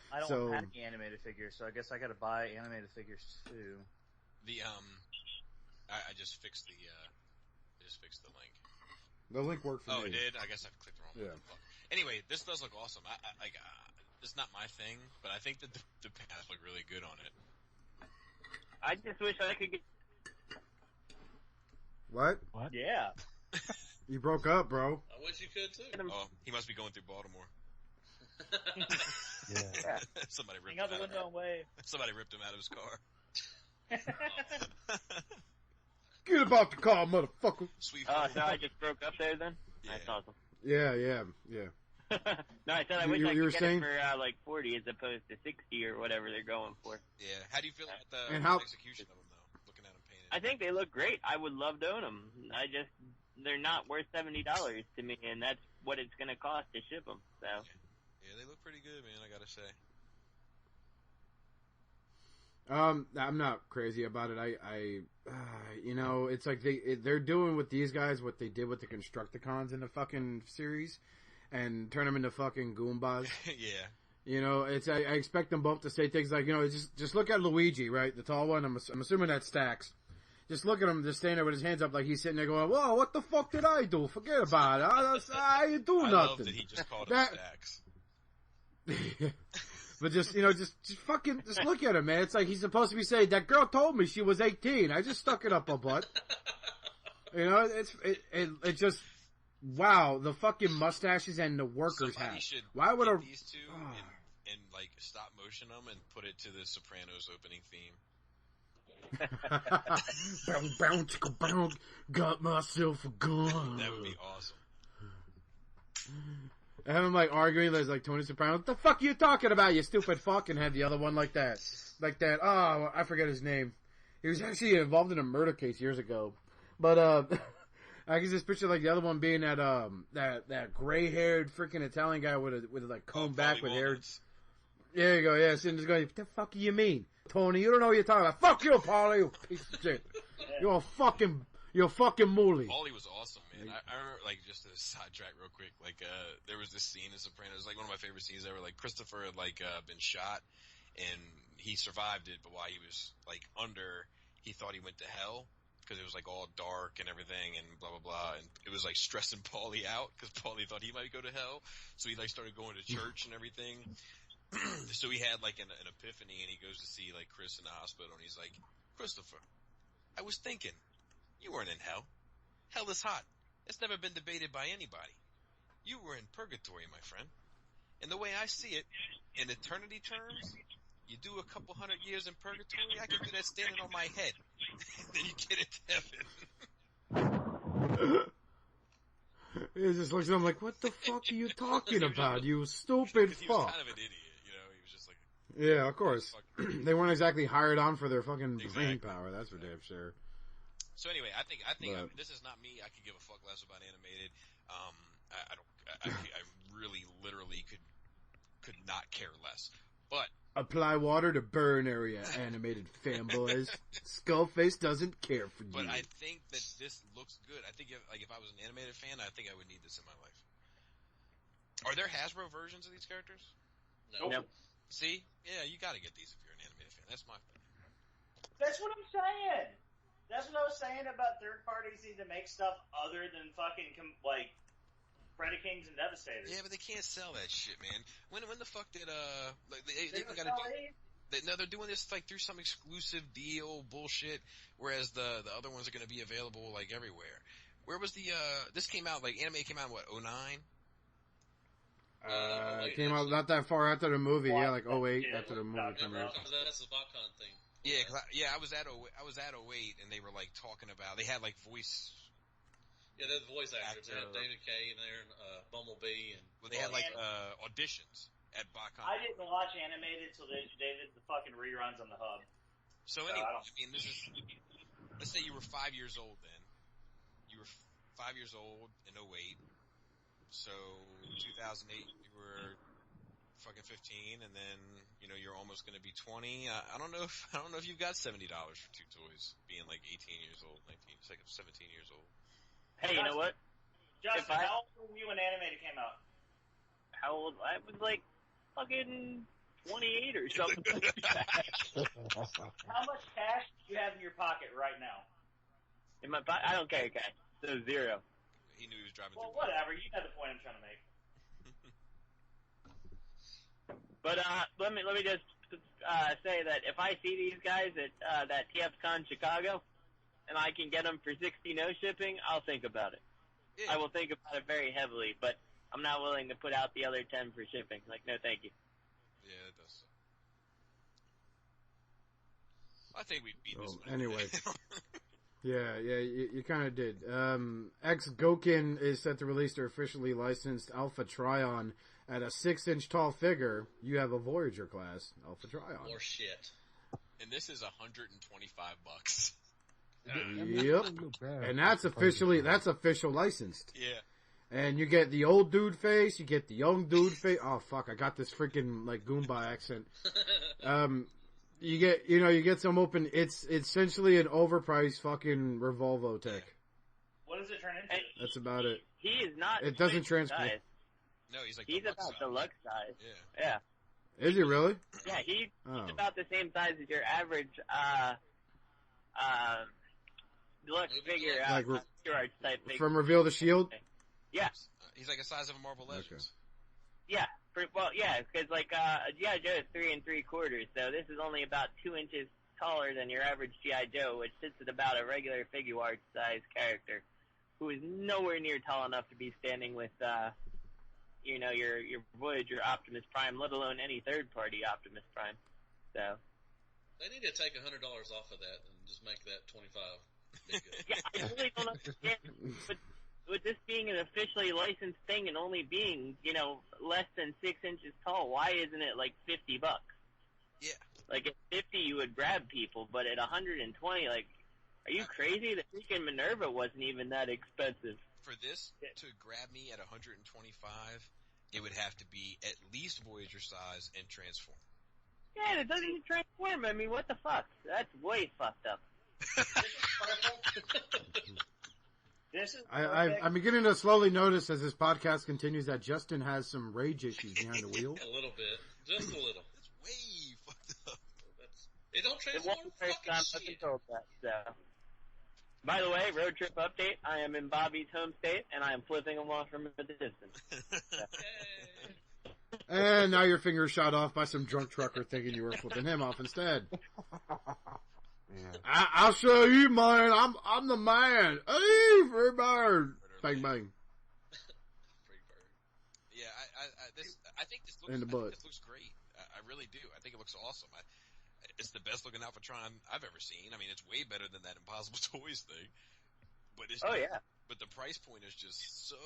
have any animated figures, so I guess I gotta buy animated figures too. I just fixed the link. The link worked for me. Oh, it did? I guess I clicked the wrong one. Yeah. Anyway, this does look awesome. It's not my thing, but I think that the paths look really good on it. I just wish I could get. What? Yeah. You broke up, bro. I wish you could too. Oh, he must be going through Baltimore. Yeah. Somebody ripped Hang out him the out. window and wave. Somebody ripped him out of his car. Get about the car, motherfucker. Sweet. Oh, so I just broke up there then? Yeah. That's awesome. Yeah. No, I said I You- wish you I were could get saying? it for like 40 as opposed to 60 or whatever they're going for. Yeah. How do you feel about the And how- execution of them, though? Looking at them painted. I think they look great. I would love to own them. They're not worth $70 to me, and that's what it's going to cost to ship them. So. Yeah, they look pretty good, man, I gotta say. I'm not crazy about it. You know, it's like they're doing with these guys what they did with the Constructicons in the fucking series, and turn them into fucking Goombas. Yeah. You know, I expect them both to say things like, you know, just look at Luigi, right, the tall one. I'm assuming that's Stax. Just look at him, just standing there with his hands up like he's sitting there going, "Whoa, what the fuck did I do? Forget about it. I didn't do I nothing." love that he just called him Stacks. But just, you know, just fucking, just look at him, man. It's like he's supposed to be saying, "That girl told me she was 18. I just stuck it up her butt." You know, it just, wow, the fucking mustaches and the workers Somebody hat. should Why would get these two and like stop motion them and put it to the Sopranos opening theme? Bound, bound, chicka, bound, got myself a gun. That would be awesome. And I'm like arguing, there's like Tony Soprano. What the fuck are you talking about, you stupid fuck? And had the other one like that. Oh, I forget his name. He was actually involved in a murder case years ago. But, I can just picture like the other one being that gray haired freaking Italian guy with like combed back with hair. There you go, yeah. So just going, what the fuck do you mean? Tony, you don't know what you're talking about. Fuck you, Paulie, you piece of shit. You're a fucking moolie. Paulie was awesome, man. I remember, like, just to sidetrack real quick, like, there was this scene in Sopranos, like, one of my favorite scenes ever, like, Christopher had, like, been shot, and he survived it, but while he was, like, under, he thought he went to hell, because it was, like, all dark and everything, and blah, blah, blah, and it was, like, stressing Paulie out, because Paulie thought he might go to hell, so he, like, started going to church and everything. So he had like an epiphany, and he goes to see like Chris in the hospital, and he's like, "Christopher, I was thinking, you weren't in hell. Hell is hot. It's never been debated by anybody. You were in purgatory, my friend. And the way I see it, in eternity terms, you do a couple 100 years in purgatory, I can do that standing on my head. Then you get into heaven." He just looks at him like, "What the fuck are you talking about, you stupid He was fuck?" kind of an idiot, you know. He was just like, Yeah, of course. They weren't exactly hired on for their fucking brain Exactly. power, that's for damn sure. So anyway, I think But- this is not me. I could give a fuck less about animated. I really, literally could not care less. But Apply water to burn area, animated fanboys. Skullface doesn't care for you. But I think that this looks good. I think if I was an animated fan, I think I would need this in my life. Are there Hasbro versions of these characters? No. Nope. See? Yeah, you gotta get these if you're an animated fan. That's my thing. That's what I'm saying. That's what I was saying about third parties need to make stuff other than fucking like Predacons and Devastators. Yeah, but they can't sell that shit, man. When the fuck did like they They gotta sell do? it. They're doing this like through some exclusive deal bullshit, whereas the other ones are going to be available like everywhere. Where was the this came out like anime came out in, what, 09? It came out not that far after the movie, yeah, like 08 after the movie came out. That's the VotCon thing. Yeah, I was at 08 and they were like talking about they had like voice. Yeah, they're the voice actors. They Actor. had David Kaye in there, and Bumblebee, and Well, they had like auditions at BotCon. I didn't watch animated until they did the fucking reruns on the hub. So anyway, I mean, this is. Let's say you were 5 years old then. You were 5 years old in 08. So 2008, you were fucking 15, and then you're almost going to be 20. I don't know if you've got $70 for two toys, being like 18 years old, 19, it's like 17 years old. Hey, you know what? Justin, how old were you when animated came out? How old? I was like fucking 28 or something like that. How much cash do you have in your pocket right now? In my I don't care, guy. So 0. He knew he was driving Well, through. whatever. You know the point I'm trying to make. But let me just say that if I see these guys at that TFCon Chicago, and I can get them for 60 no shipping, I'll think about it. Yeah. I will think about it very heavily, but I'm not willing to put out the other 10 for shipping. Like, no, thank you. Yeah, it does. I think we beat this one. Anyway. Yeah, you kind of did. X-Gokin is set to release their officially licensed Alpha Trion at a 6-inch tall figure. You have a Voyager class Alpha Trion. More shit. And this is $125. Yep. And that's official licensed. Yeah. And you get the old dude face, you get the young dude face. Oh fuck, I got this freaking like Goomba accent. You get some open. It's essentially an overpriced fucking Revolvo tech. What does it turn into? That's about it. He is not. It doesn't transport. Size. No, he's like He's deluxe about size. deluxe size. Yeah. Yeah. Is he really? Yeah, he's Oh. about the same size as your average deluxe figure, Like Pure Arts type figure. From Reveal the Shield? Yeah. He's like the size of a Marvel Legends. Yeah. Because like G.I. Joe is 3 3/4, so this is only about 2 inches taller than your average G.I. Joe, which sits at about a regular figure arts size character, who is nowhere near tall enough to be standing with your Voyager Optimus Prime, let alone any third-party Optimus Prime. So They need to take $100 off of that and just make that 25. Be good. yeah, I really don't understand. But with this being an officially licensed thing and only being less than 6 inches tall, why isn't it like $50? Yeah. Like at 50 you would grab people, but at 120, like, are you crazy? The freaking Minerva wasn't even that expensive. For this to grab me at 125, it would have to be at least Voyager size and transform. Yeah, it doesn't even transform. I mean, what the fuck? That's way fucked up. This is I'm beginning to slowly notice as this podcast continues that Justin has some rage issues behind the wheel. A little bit. Just a little. That's way fucked up. It don't It transform wasn't the first fucking time I've shit. been told that, so. By the way, road trip update, I am in Bobby's home state, and I am flipping him off from a distance. Hey. And now your finger is shot off by some drunk trucker thinking you were flipping him off instead. Yeah. I'll show you, man. I'm the man. Hey, free bird. Bang, bang. Free bird. Yeah, I think this looks, In the butt. this looks great. I really do. I think it looks awesome. It's the best looking Alphatron I've ever seen. I mean, it's way better than that Impossible Toys thing. But it's Yeah. But the price point is just so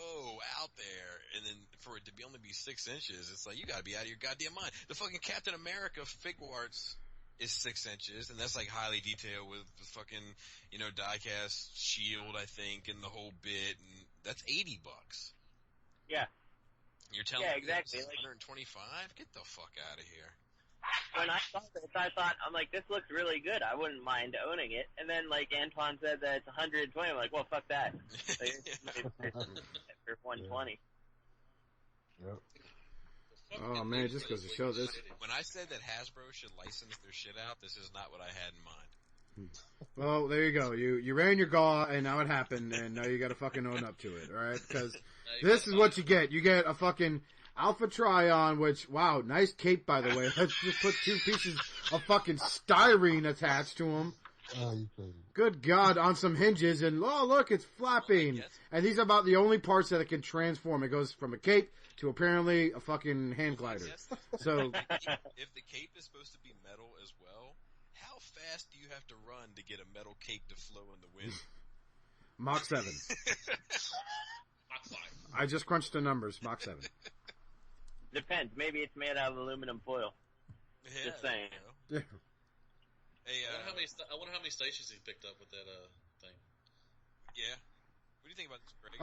out there, and then for it to only be 6 inches, it's like you got to be out of your goddamn mind. The fucking Captain America figure arts is 6 inches, and that's like highly detailed with the fucking diecast shield, I think, and the whole bit, and that's $80. Yeah. You're telling Yeah, me exactly. it's 125? Get the fuck out of here. When I saw this, I thought, I'm like, this looks really good. I wouldn't mind owning it. And then, like, Antoine said that it's 120. I'm like, well, fuck that. For 120. Yep. Oh, man, just goes to show this. When I said that Hasbro should license their shit out, this is not what I had in mind. Well, there you go. You ran your gaw, and now it happened, and now you got to fucking own up to it, all right? Because this is what you get. You get a fucking Alpha Trion, which, wow, nice cape, by the way. Let's just put 2 pieces of fucking styrene attached to them. Oh, you crazy. Good God, on some hinges, and oh, look, it's flapping. And these are about the only parts that it can transform. It goes from a cape to apparently a fucking hand glider. So, if the cape is supposed to be metal as well, how fast do you have to run to get a metal cape to flow in the wind? Mach 7. Mach 5. I just crunched the numbers. Mach 7. Depends. Maybe it's made out of aluminum foil. Yeah, Just saying. Yeah. Hey, I wonder how many stations he picked up with that thing. yeah. What do you think about this, Greg?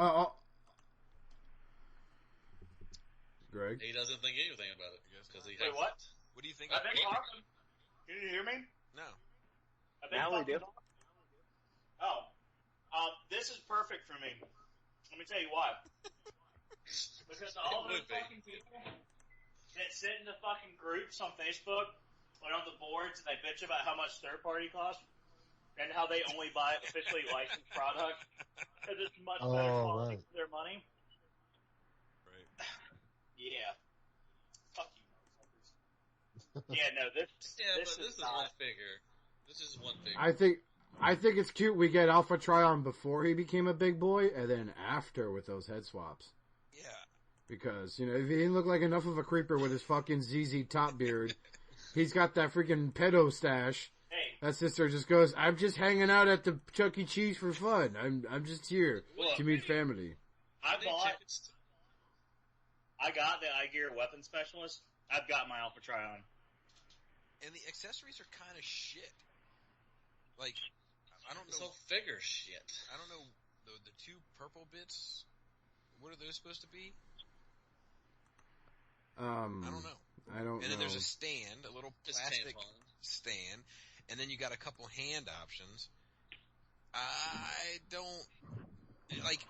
Greg? He doesn't think anything about it because he Wait, hates what? What do you think? I've been talking. Can you hear me? No. I've been Now we fucking do. talking. Oh. This is perfect for me. Let me tell you why. Because all those fucking people that sit in the fucking groups on Facebook or on the boards and they bitch about how much third party costs, And how they only buy officially licensed product because it's much better Oh, quality right. for their money. Right. Yeah. Fuck you, motherfuckers. Yeah, no, this is not. one figure. This is one figure. I think it's cute we get Alpha Trion before he became a big boy, and then after with those head swaps. Yeah. Because, if he didn't look like enough of a creeper with his fucking ZZ Top beard, he's got that freaking pedo stash. Hey, That sister just goes, I'm just hanging out at the Chuck E. Cheese for fun. I'm just here to meet family. I got the iGear weapon specialist. I've got my Alpha Trion. And the accessories are kind of shit. Like, I don't know. This whole figure shit. I don't know the two purple bits. What are those supposed to be? I don't know. I don't know. And then there's a stand, a little Just plastic tampons. stand, and then you got a couple hand options. I don't like.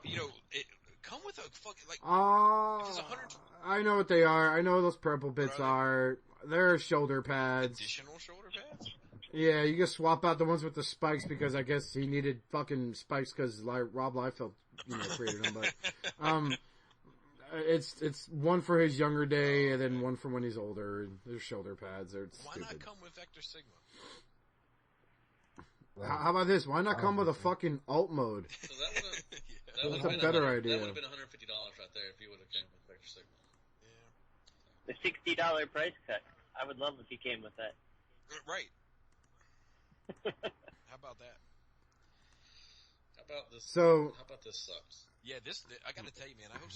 Come with a fucking like. If it's 100 I know what they are. I know what those purple bits are. They're shoulder pads. additional shoulder pads. Yeah, you just swap out the ones with the spikes because I guess he needed fucking spikes because Rob Liefeld, created them. But it's one for his younger day and then one for when he's older. They're shoulder pads. They're Why stupid. not come with Vector Sigma? How about this? Why not come with a fucking alt mode? So that would That's have a better That idea. would have been $150 right there if you would have came with Vector Sigma. Yeah. The $60 price cut. I would love if he came with that. Right. How about that? How about this? So- how about this sucks? Yeah, I gotta tell you, man. I hope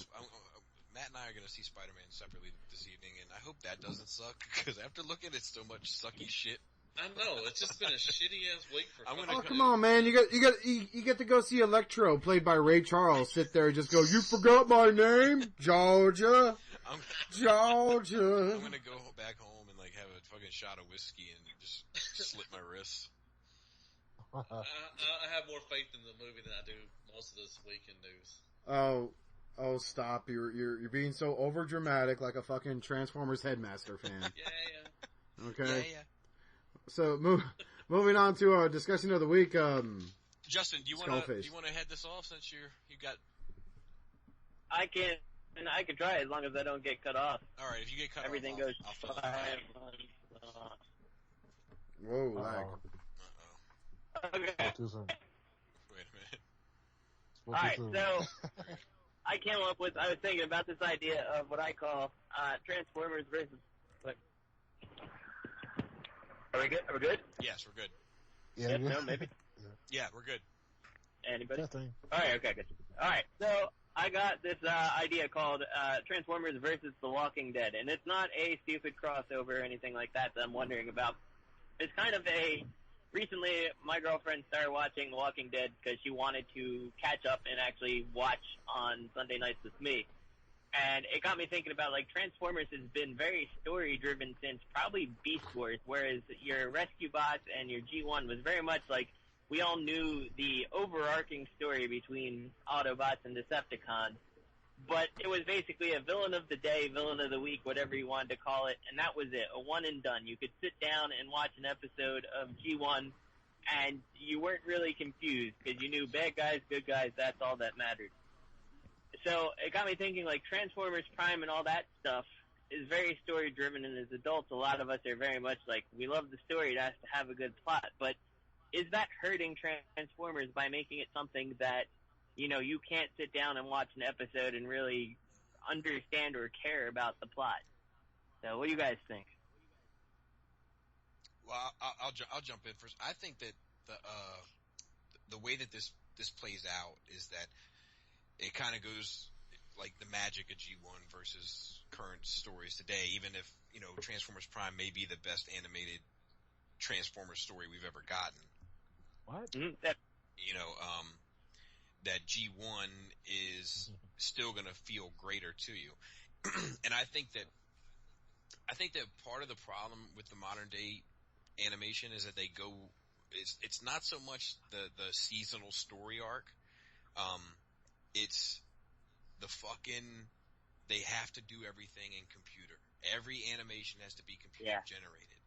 Matt and I are gonna see Spider-Man separately this evening, and I hope that doesn't suck because after looking at so much sucky shit, I know it's just been a shitty ass week for. I'm fucking- gonna Oh, come on, man. You get to go see Electro, played by Ray Charles, sit there and just go, you forgot my name? Georgia. I'm Georgia. gonna go back home and like have a fucking shot of whiskey and just slit my wrists. I have more faith in the movie than I do most of this weekend news. Oh, stop. You're being so over dramatic like a fucking Transformers Headmaster fan. Yeah. Okay? Yeah. So, moving on to our discussion of the week, Justin, do you Skullface. want to head this off since you got? I can try it as long as I don't get cut off. All right, if you get cut Everything off, goes I'll fill it. fine. whoa, lag. Okay. Too soon. Wait a minute. Alright, so I was thinking about this idea of what I call Transformers versus. What? Are we good? Are we good? Yes, we're good. Yeah, Yes, yeah. no, maybe. Yeah, we're good. Anybody? That thing. Alright, okay, good. Alright, so I got this idea called Transformers versus The Walking Dead, and it's not a stupid crossover or anything like that I'm wondering about. It's kind of recently my girlfriend started watching The Walking Dead because she wanted to catch up and actually watch on Sunday nights with me. And it got me thinking about, like, Transformers has been very story-driven since probably Beast Wars, whereas your Rescue Bots and your G1 was very much like we all knew the overarching story between Autobots and Decepticons, but it was basically a villain of the day, villain of the week, whatever you wanted to call it, and that was it, a one and done. You could sit down and watch an episode of G1, and you weren't really confused, because you knew bad guys, good guys, that's all that mattered. So it got me thinking, like, Transformers Prime and all that stuff is very story-driven, and as adults, a lot of us are very much like, we love the story, it has to have a good plot, but is that hurting Transformers by making it something that, you can't sit down and watch an episode and really understand or care about the plot? So what do you guys think? Well, I'll jump in first. I think that the way that this plays out is that it kind of goes like the magic of G1 versus current stories today. Even if Transformers Prime may be the best animated Transformers story we've ever gotten. What? Mm-hmm. That G1 is still going to feel greater to you. And I think that part of the problem with the modern day animation is that it's not so much the seasonal story arc. It's the they have to do everything in computer. Every animation has to be computer generated.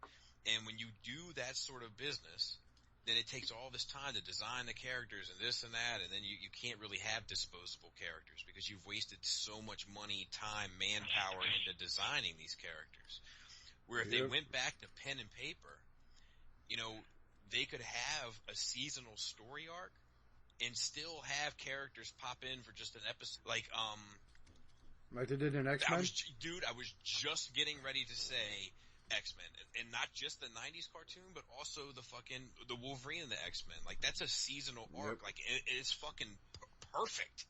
And when you do that sort of business, then it takes all this time to design the characters and this and that, and then you can't really have disposable characters because you've wasted so much money, time, manpower into designing these characters. Where if they went back to pen and paper, you know, they could have a seasonal story arc and still have characters pop in for just an episode. Like they did in X-Men? I was just getting ready to say X-Men, and not just the 90s cartoon, but also the Wolverine and the X-Men. Like, that's a seasonal arc. Like, it's fucking perfect.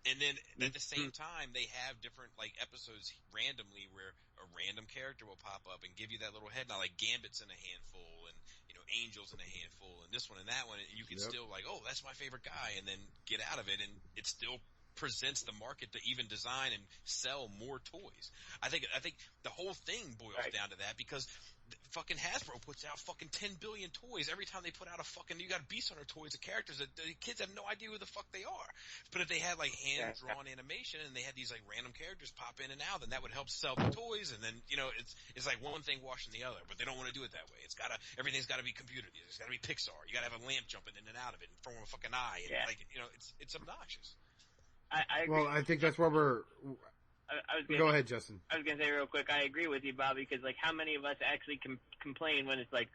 And then at the same time, they have different, like, episodes randomly where a random character will pop up and give you that little head nod, like Gambit's in a handful, and, you know, Angel's in a handful, and this one and that one, and you can still, like, oh, that's my favorite guy, and then get out of it, and it still presents the market to even design and sell more toys. I think the whole thing boils down to that, because fucking Hasbro puts out fucking 10 billion toys every time they put out you got Beast Hunter toys of characters that the kids have no idea who the fuck they are. But if they had like hand-drawn animation and they had these like random characters pop in and out, then that would help sell the toys, and then, you know, it's like one thing washing the other, but they don't want to do it that way. Everything's gotta be computer. It's gotta be Pixar. You gotta have a lamp jumping in and out of it and from a fucking eye, and like, you know, it's obnoxious. I agree. Well, I think that's where we're... Go ahead, Justin. I was going to say real quick, I agree with you, Bobby, because, like, how many of us actually complain when it's like,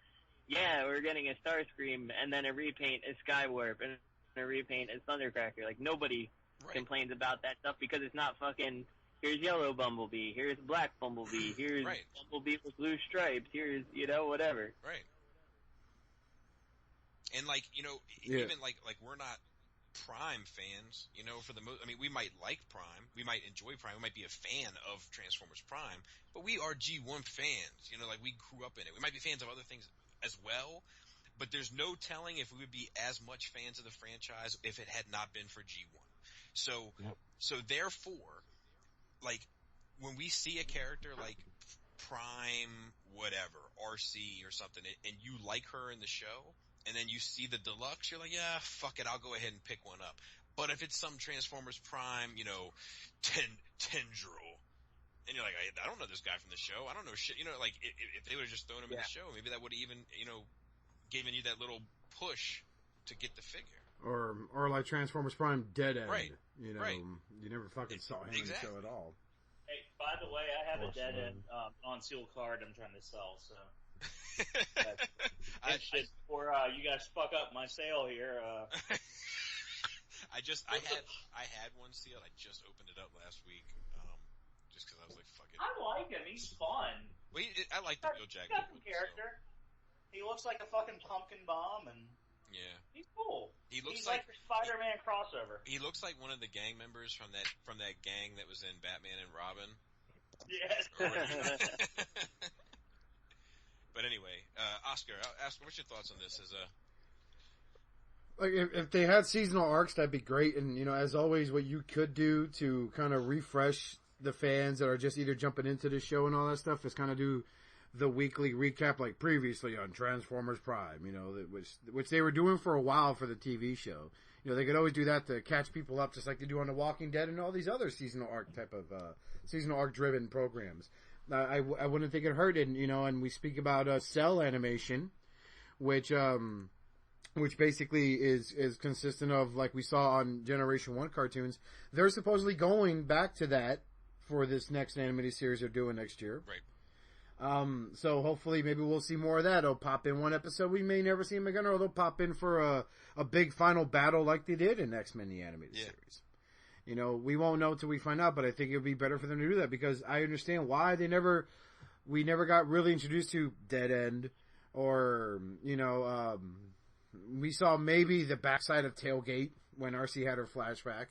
yeah, we're getting a Starscream, and then a repaint is Skywarp, and a repaint is Thundercracker. Like, nobody complains about that stuff because it's not fucking, here's yellow Bumblebee, here's black Bumblebee, here's Bumblebee with blue stripes, here's, you know, whatever. Right. And, like, you know, even, like, we're not Prime fans, you know, for the most, I mean, we might like Prime, we might enjoy Prime, we might be a fan of Transformers Prime, but we are G1 fans, you know, like, we grew up in it. We might be fans of other things as well, but there's no telling if we would be as much fans of the franchise if it had not been for G1. So therefore, like, when we see a character like Prime, whatever, RC or something, and you like her in the show, and then you see the deluxe, you're like, yeah, fuck it, I'll go ahead and pick one up. But if it's some Transformers Prime, you know, Tendril, and you're like, I don't know this guy from the show, I don't know shit, you know, like, if they would have just thrown him in the show, maybe that would have even, you know, given you that little push to get the figure. Or like Transformers Prime Dead End. Right. You know, you never fucking saw him in the show at all. Hey, by the way, I have a Dead End on-seal card I'm trying to sell, so... before you guys fuck up my sale here. I had one sealed. I just opened it up last week, just because I was like, fuck it. I like him. He's fun. Well, I like the Bill Jackson character. So. He looks like a fucking pumpkin bomb, and he's cool. He's like a Spider-Man crossover. He looks like one of the gang members from that gang that was in Batman and Robin. Yes. But anyway, Oscar, what's your thoughts on this? Like, if they had seasonal arcs, that'd be great. And, you know, as always, what you could do to kind of refresh the fans that are just either jumping into the show and all that stuff is kind of do the weekly recap, like previously on Transformers Prime, you know, which they were doing for a while for the TV show. You know, they could always do that to catch people up, just like they do on The Walking Dead and all these other seasonal arc type of seasonal arc driven programs. I wouldn't think it hurt, and you know, and we speak about cell animation, which basically is consistent of, like we saw on Generation 1 cartoons. They're supposedly going back to that for this next animated series they're doing next year. Right. So hopefully maybe we'll see more of that. It'll pop in one episode. We may never see them again, or they'll pop in for a big final battle like they did in X-Men the animated series. You know, we won't know till we find out, but I think it would be better for them to do that, because I understand why we never got really introduced to Dead End, or, you know, we saw maybe the backside of Tailgate when RC had her flashback,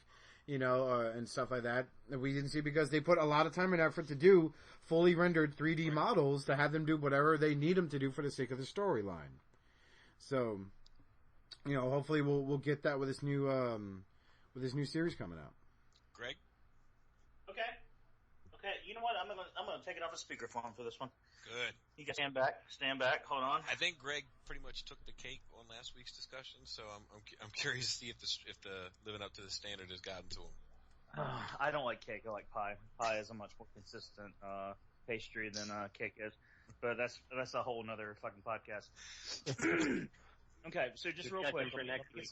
you know, and stuff like that. We didn't see because they put a lot of time and effort to do fully rendered 3D models to have them do whatever they need them to do for the sake of the storyline. So, you know, hopefully we'll get that with this new series coming out. Greg? Okay. You know what? I'm gonna take it off a speakerphone for this one. Good. You can stand back. Hold on. I think Greg pretty much took the cake on last week's discussion, so I'm curious to see if the living up to the standard has gotten to him. I don't like cake. I like pie. Pie is a much more consistent pastry than cake is, but that's a whole nother fucking podcast. Okay, so just real quick, for next week.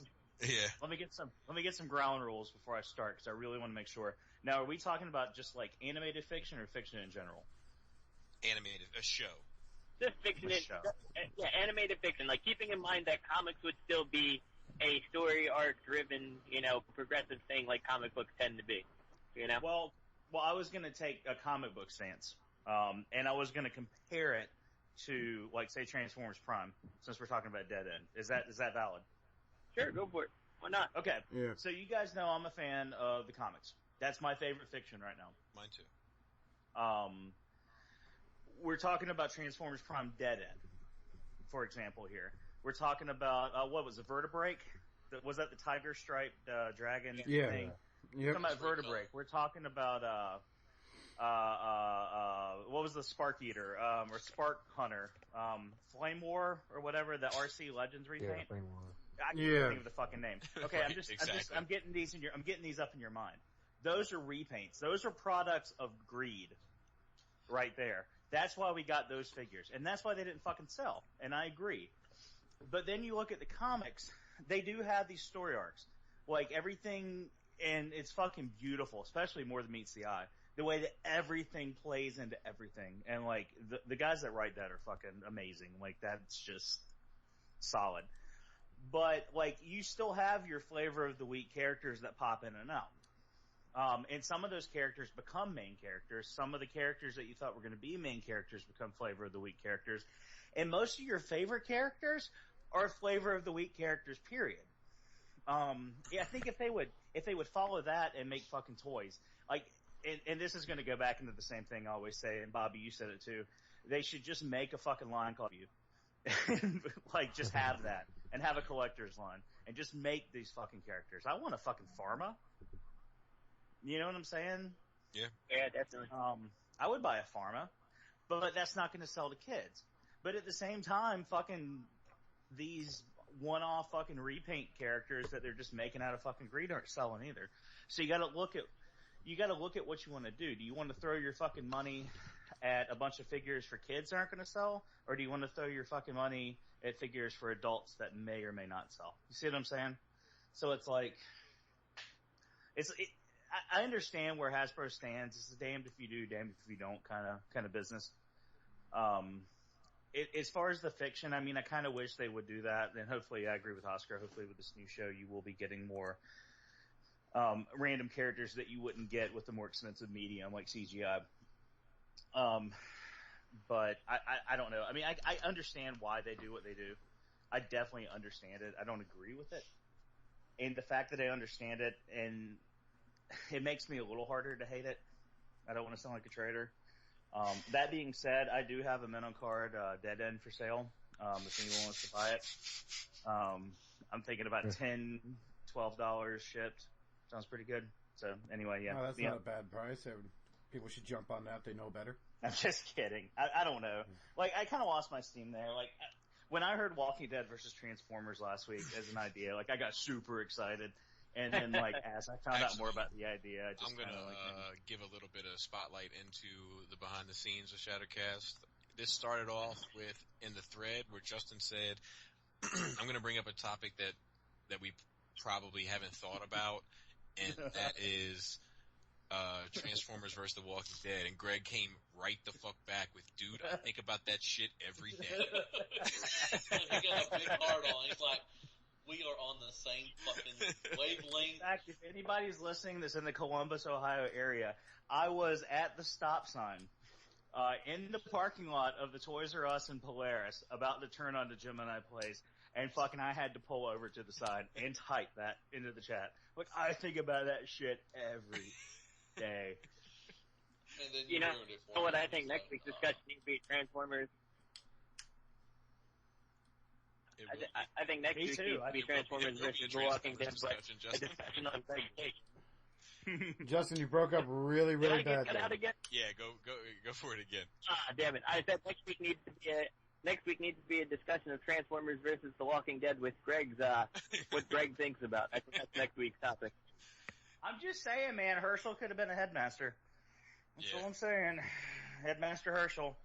Let me get some ground rules before I start, because I really want to make sure. Now, are we talking about just like animated fiction or fiction in general? Animated, a show. Just fiction, animated fiction. Like, keeping in mind that comics would still be a story arc driven, progressive thing like comic books tend to be. Well, I was going to take a comic book stance, and I was going to compare it to, like, say, Transformers Prime, since we're talking about Dead End. Is that valid? Sure, go for it. Why not? Okay. Yeah. So you guys know I'm a fan of the comics. That's my favorite fiction right now. Mine too. We're talking about Transformers Prime Dead End, for example, here. We're talking about, what was it, Vertebrake? Was that the tiger striped dragon thing? Yeah. We're talking about Vertebrake. We're talking about, what was the Spark Eater, or Spark Hunter, Flame War, or whatever, the RC Legends repaint? Yeah, Flame War. I can't think of the fucking name. Okay, Right, I'm getting these up in your mind. Those are repaints. Those are products of greed. Right there. That's why we got those figures. And that's why they didn't fucking sell. And I agree. But then you look at the comics, they do have these story arcs. Like, everything, and it's fucking beautiful, especially more than meets the eye. The way that everything plays into everything. And, like, the guys that write that are fucking amazing. Like, that's just solid. But, like, you still have your flavor of the week characters that pop in and out. And some of those characters become main characters. Some of the characters that you thought were going to be main characters become flavor of the week characters. And most of your favorite characters are flavor of the week characters, period. I think if they would follow that and make fucking toys, like, and this is going to go back into the same thing I always say, and Bobby, you said it too, they should just make a fucking line called you. Like, just have that. And have a collector's line. And just make these fucking characters. I want a fucking Pharma. You know what I'm saying? Yeah, definitely. I would buy a Pharma, but that's not going to sell to kids. But at the same time, fucking these one-off fucking repaint characters that they're just making out of fucking greed aren't selling either. So you got to look at what you want to do. Do you want to throw your fucking money at a bunch of figures for kids that aren't going to sell, or do you want to throw your fucking money at figures for adults that may or may not sell? You see what I'm saying? So it's like, I understand where Hasbro stands. It's a damned if you do, damned if you don't kind of business. As far as the fiction, I mean, I kind of wish they would do that. And hopefully, I agree with Oscar. Hopefully, with this new show, you will be getting more random characters that you wouldn't get with the more expensive medium like CGI. But I don't know. I mean, I understand why they do what they do. I definitely understand it. I don't agree with it. And the fact that I understand it, and it makes me a little harder to hate it. I don't want to sound like a traitor. That being said, I do have a men on card, Dead End for sale. If anyone wants to buy it. I'm thinking about $10, $12 shipped. Sounds pretty good. So anyway, yeah. Oh, that's not a bad price. People should jump on that. They know better. I'm just kidding. I don't know. Like, I kind of lost my steam there. Like, when I heard Walking Dead versus Transformers last week as an idea, like, I got super excited. And then, like, as I found out more about the idea, I just I'm going to give a little bit of spotlight into the behind the scenes of Shattercast. This started off with, in the thread where Justin said, I'm going to bring up a topic that we probably haven't thought about, and that is Transformers versus The Walking Dead. And Greg came right the fuck back with, dude, I think about that shit every day. He got a big heart on. He's like, we are on the same fucking wavelength. In fact, if anybody's listening that's in the Columbus, Ohio area, I was at the stop sign in the parking lot of the Toys R Us in Polaris about to turn onto Gemini Place, and fucking I had to pull over to the side and type that into the chat. Like, I think about that shit every day. And then you know ruined it for what me. I think next week's discussion needs to be Transformers. I think next week needs to be Transformers versus The Walking Dead, but a discussion on segregation. Justin, you broke up really, really bad. Get out again? Yeah, go for it again. Ah, damn it! I said next week needs to be a discussion of Transformers versus The Walking Dead with Greg's what Greg thinks about. I think that's next week's topic. I'm just saying, man, Herschel could have been a headmaster. That's all I'm saying. Headmaster Herschel.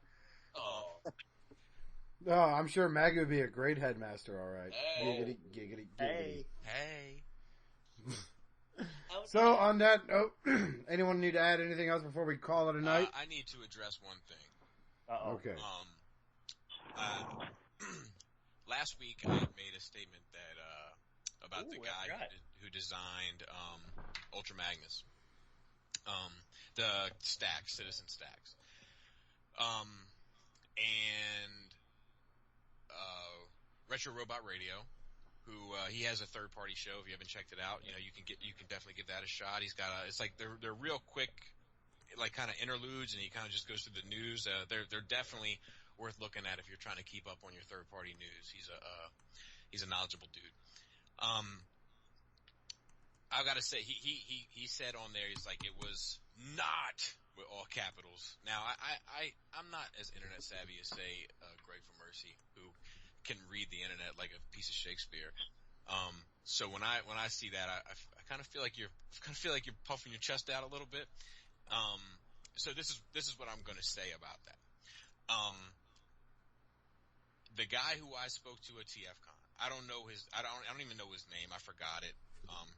Oh. Oh, I'm sure Maggie would be a great headmaster, alright. Hey. Giggity, giggity, giggity. Hey. So, on that note, anyone need to add anything else before we call it a night? I need to address one thing. Uh-oh. Okay. Last week I made a statement that about the guy who designed Ultra Magnus, the stacks, Citizen stacks, and Retro Robot Radio, who he has a third-party show. If you haven't checked it out, you can definitely give that a shot. He's got it's like they're real quick, like kind of interludes, and he kind of just goes through the news. They're definitely worth looking at if you're trying to keep up on your third-party news. He's a knowledgeable dude. I've got to say, he said on there, he's like, it was not with all capitals. Now, I'm not as internet savvy as, say, Greg from Mercy, who can read the internet like a piece of Shakespeare. So when I see that, I kind of feel like you're puffing your chest out a little bit. So this is what I'm going to say about that. The guy who I spoke to at TFCon, I don't even know his name. I forgot it.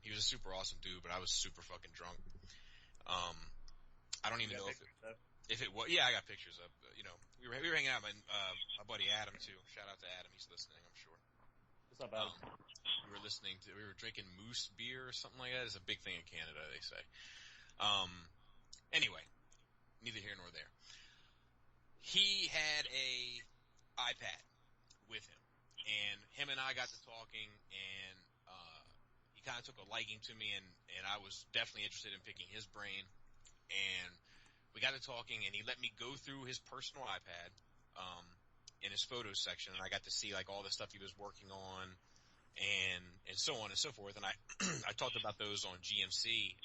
He was a super awesome dude, but I was super fucking drunk. I don't even know if it was. Yeah, I got pictures of. We were hanging out. My buddy Adam too. Shout out to Adam. He's listening, I'm sure. What's up, Adam? We were drinking moose beer or something like that. It's a big thing in Canada, they say. Anyway, neither here nor there. He had a iPad with him, and him and I got to talking, and he kind of took a liking to me, and I was definitely interested in picking his brain, and we got to talking, and he let me go through his personal iPad in his photos section, and I got to see like all the stuff he was working on, and so on and so forth, and I I talked about those on GMC,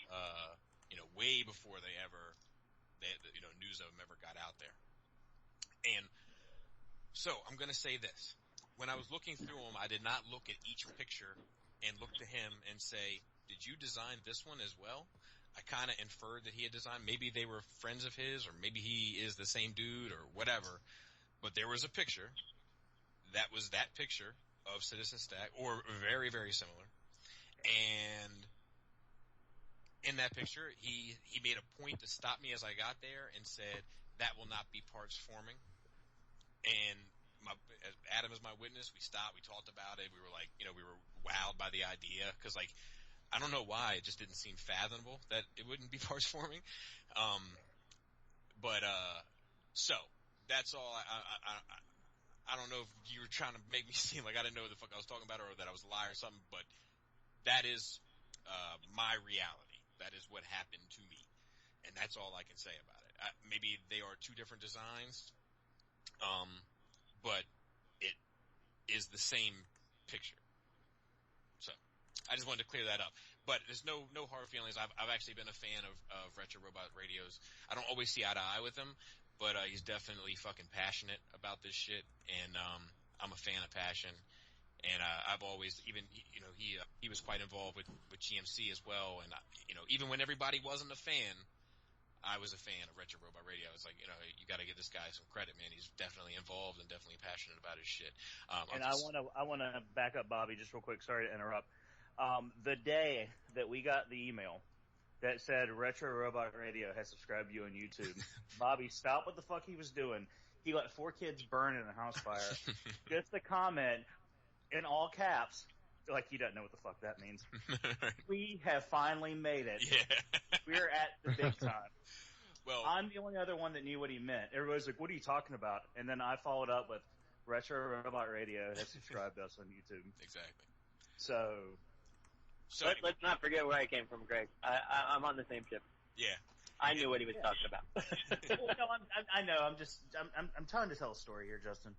way before news of them ever got out there. And so I'm going to say this. When I was looking through them, I did not look at each picture and look to him and say, did you design this one as well? I kind of inferred that he had designed. Maybe they were friends of his, or maybe he is the same dude or whatever. But there was a picture that was that picture of Citizen Stack, or very, very similar. And in that picture, he made a point to stop me as I got there and said, that will not be parts forming. And Adam is my witness. We stopped. We talked about it. We were like, we were wowed by the idea because, like, I don't know why it just didn't seem fathomable that it wouldn't be parts forming. So that's all. I don't know if you were trying to make me seem like I didn't know what the fuck I was talking about or that I was a liar or something, but that is my reality. That is what happened to me, and that's all I can say about it. Maybe they are two different designs. But it is the same picture. So I just wanted to clear that up. But there's no hard feelings. I've actually been a fan of Retro Robot Radios. I don't always see eye to eye with him, but he's definitely fucking passionate about this shit, and I'm a fan of passion. And I've always he was quite involved with GMC as well, and even when everybody wasn't a fan, I was a fan of Retro Robot Radio. It's like, you got to give this guy some credit, man. He's definitely involved and definitely passionate about his shit. And I want to back up, Bobby, just real quick. Sorry to interrupt. The day that we got the email that said Retro Robot Radio has subscribed to you on YouTube, Bobby stopped what the fuck he was doing. He let 4 kids burn in a house fire. Just a comment in all caps. Like, he doesn't know what the fuck that means. We have finally made it. Yeah. We're at the big time. Well, I'm the only other one that knew what he meant. Everybody's like, what are you talking about? And then I followed up with Retro Robot Radio has subscribed to us on YouTube. Exactly. So let's not forget where I came from, Greg. I'm on the same ship. Yeah. I knew what he was talking about. Well, no, I know. I'm trying to tell a story here, Justin.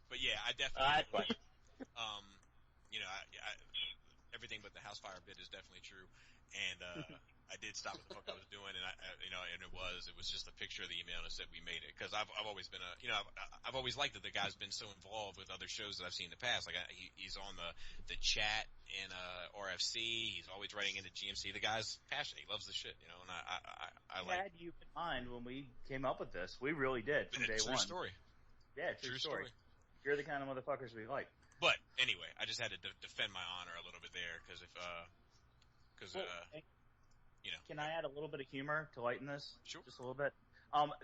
But yeah, I definitely. That's fine. Everything but the house fire bit is definitely true, and I did stop what the fuck I was doing, and and it was just a picture of the email and it said we made it, because I've always been I've always liked that the guy's been so involved with other shows that I've seen in the past. Like he's on the chat in RFC. He's always writing into GMC. The guy's passionate. He loves the shit, and I like. Had you in mind when we came up with this? We really did from day true one. Story. Yeah, true story. You're the kind of motherfuckers we like. But anyway, I just had to defend my honor a little bit there because you know. Can I add a little bit of humor to lighten this? Sure. Just a little bit.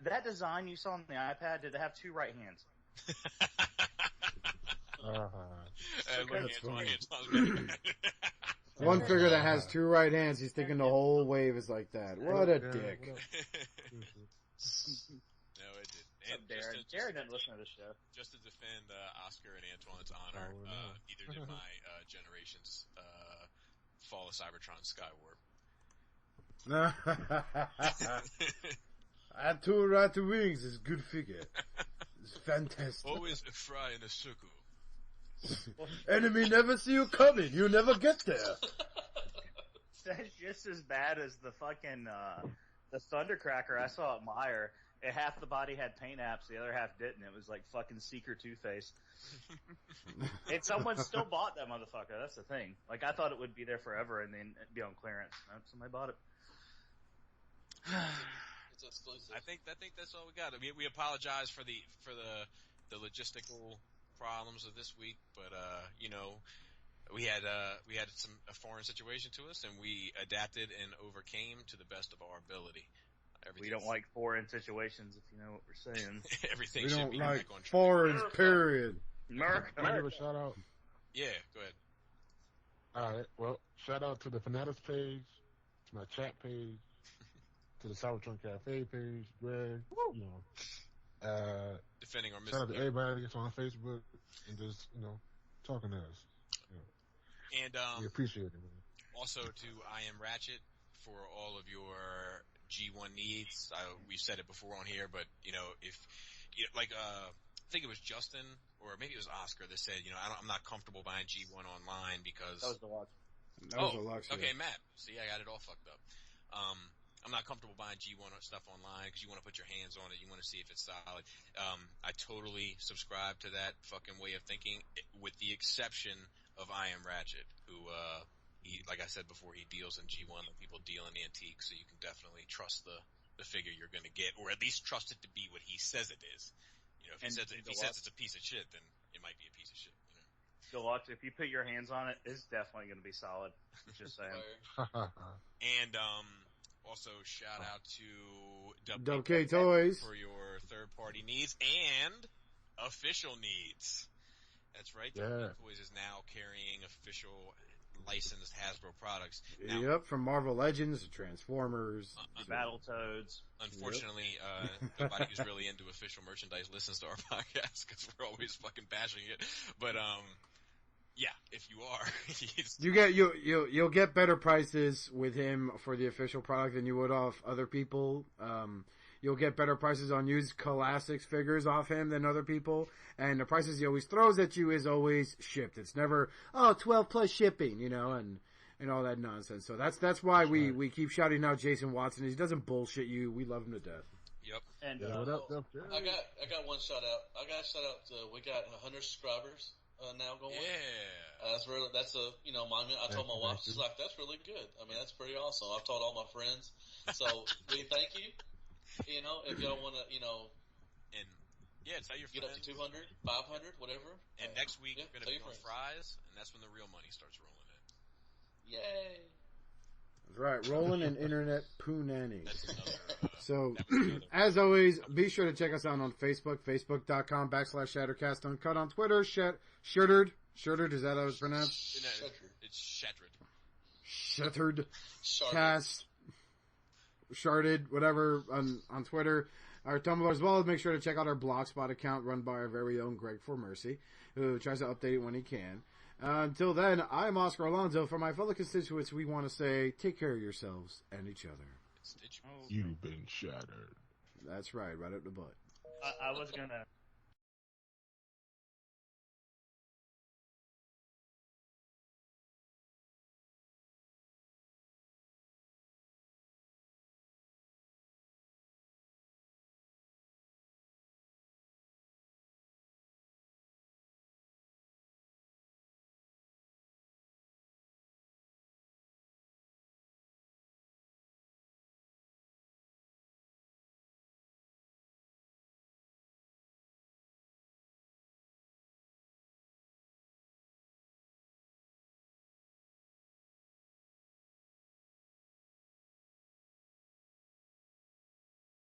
That design you saw on the iPad, did it have 2 right hands? One figure that has 2 right hands, he's thinking the whole wave is like that. What a dick. No, it didn't. And Darren didn't listen to the show. Just to defend Oscar and Antoine's honor, neither did my generation's Fall of Cybertron Skywarp. I had 2 right wings. It's a good figure. It's fantastic. Always a fry in a circle. Enemy never see you coming. You never get there. That's just as bad as the fucking the Thundercracker I saw at Meijer. Half the body had paint apps, the other half didn't. It was like fucking Seeker Two-Face. And someone still bought that motherfucker. That's the thing. Like, I thought it would be there forever and then it'd be on clearance. Nope, somebody bought it. It's exclusive. I think that's all we got. I mean, we apologize for the logistical problems of this week, but you know, we had a foreign situation to us, and we adapted and overcame to the best of our ability. We don't like foreign situations, if you know what we're saying. Everything We should don't be like back on track. foreigns, period. America. Can I give a shout out? Yeah, go ahead. Alright, well, shout out to the Fanatics page, to my chat page, to the Cybertron Cafe page, Greg, you know. Defending our Shout out to missing. everybody that's on Facebook and just, you know, talking to us. You know, And we appreciate it, man. also to I Am Ratchet for all of your G1 needs. We've said it before on here, but you know, if you know, like I think it was Justin or maybe it was Oscar that said, you know, I'm not comfortable buying G1 online because That was the watch. That was a luxury. okay, Matt. See, I got it all fucked up. I'm not comfortable buying G1 stuff online because you want to put your hands on it. You want to see if it's solid. I totally subscribe to that fucking way of thinking, with the exception of I Am Ratchet, who, he, like I said before, he deals in G1 like people deal in antiques, so you can definitely trust the figure you're going to get, or at least trust it to be what he says it is. You know, if he says it's a piece of shit, then it might be a piece of shit. You know? Deluxe, if you put your hands on it, it's definitely going to be solid. Just saying. And also shout out to WK Toys for your third-party needs and official needs. That's right. Yeah. Toys is now carrying official licensed Hasbro products. Now, Yep, from Marvel Legends to Transformers. Battletoads. Unfortunately, nobody who's really into official merchandise listens to our podcast because we're always fucking bashing it. But yeah, if you are, You'll get better prices with him for the official product than you would off other people. You'll get better prices on used classics figures off him than other people. And the prices he always throws at you is always shipped. It's never, 12 plus shipping, you know, and all that nonsense. So that's why we keep shouting out Jason Watson. He doesn't bullshit you. We love him to death. Yep. And What up, I got one shout out. I got a shout out to, we got 100 subscribers now going. Yeah. That's a, you know, monument. I told my wife, she's like, that's really good. I mean, that's pretty awesome. I've told all my friends. So, we thank you. You know, if y'all want to, you know, And yeah, tell your get friends. up to 200, 500, whatever. And next week yeah, we're going to tell be your on friends. fries, and that's when the real money starts rolling in. Yay. That's right. Rolling in internet poonanny. That's another. So, that was another. as always, be sure to check us out on Facebook, facebook.com/ShatterCast, Uncut on Twitter, Shuttered, is that how it's pronounced? It's shattered. Shuttered Sharp. Cast, Sharded, whatever, on Twitter, our Tumblr as well. Make sure to check out our Blogspot account run by our very own Greg For Mercy, who tries to update it when he can. Until then, I'm Oscar Alonso. For my fellow constituents, we want to say, take care of yourselves and each other. Stitch. You've been shattered. That's right up the butt. I was gonna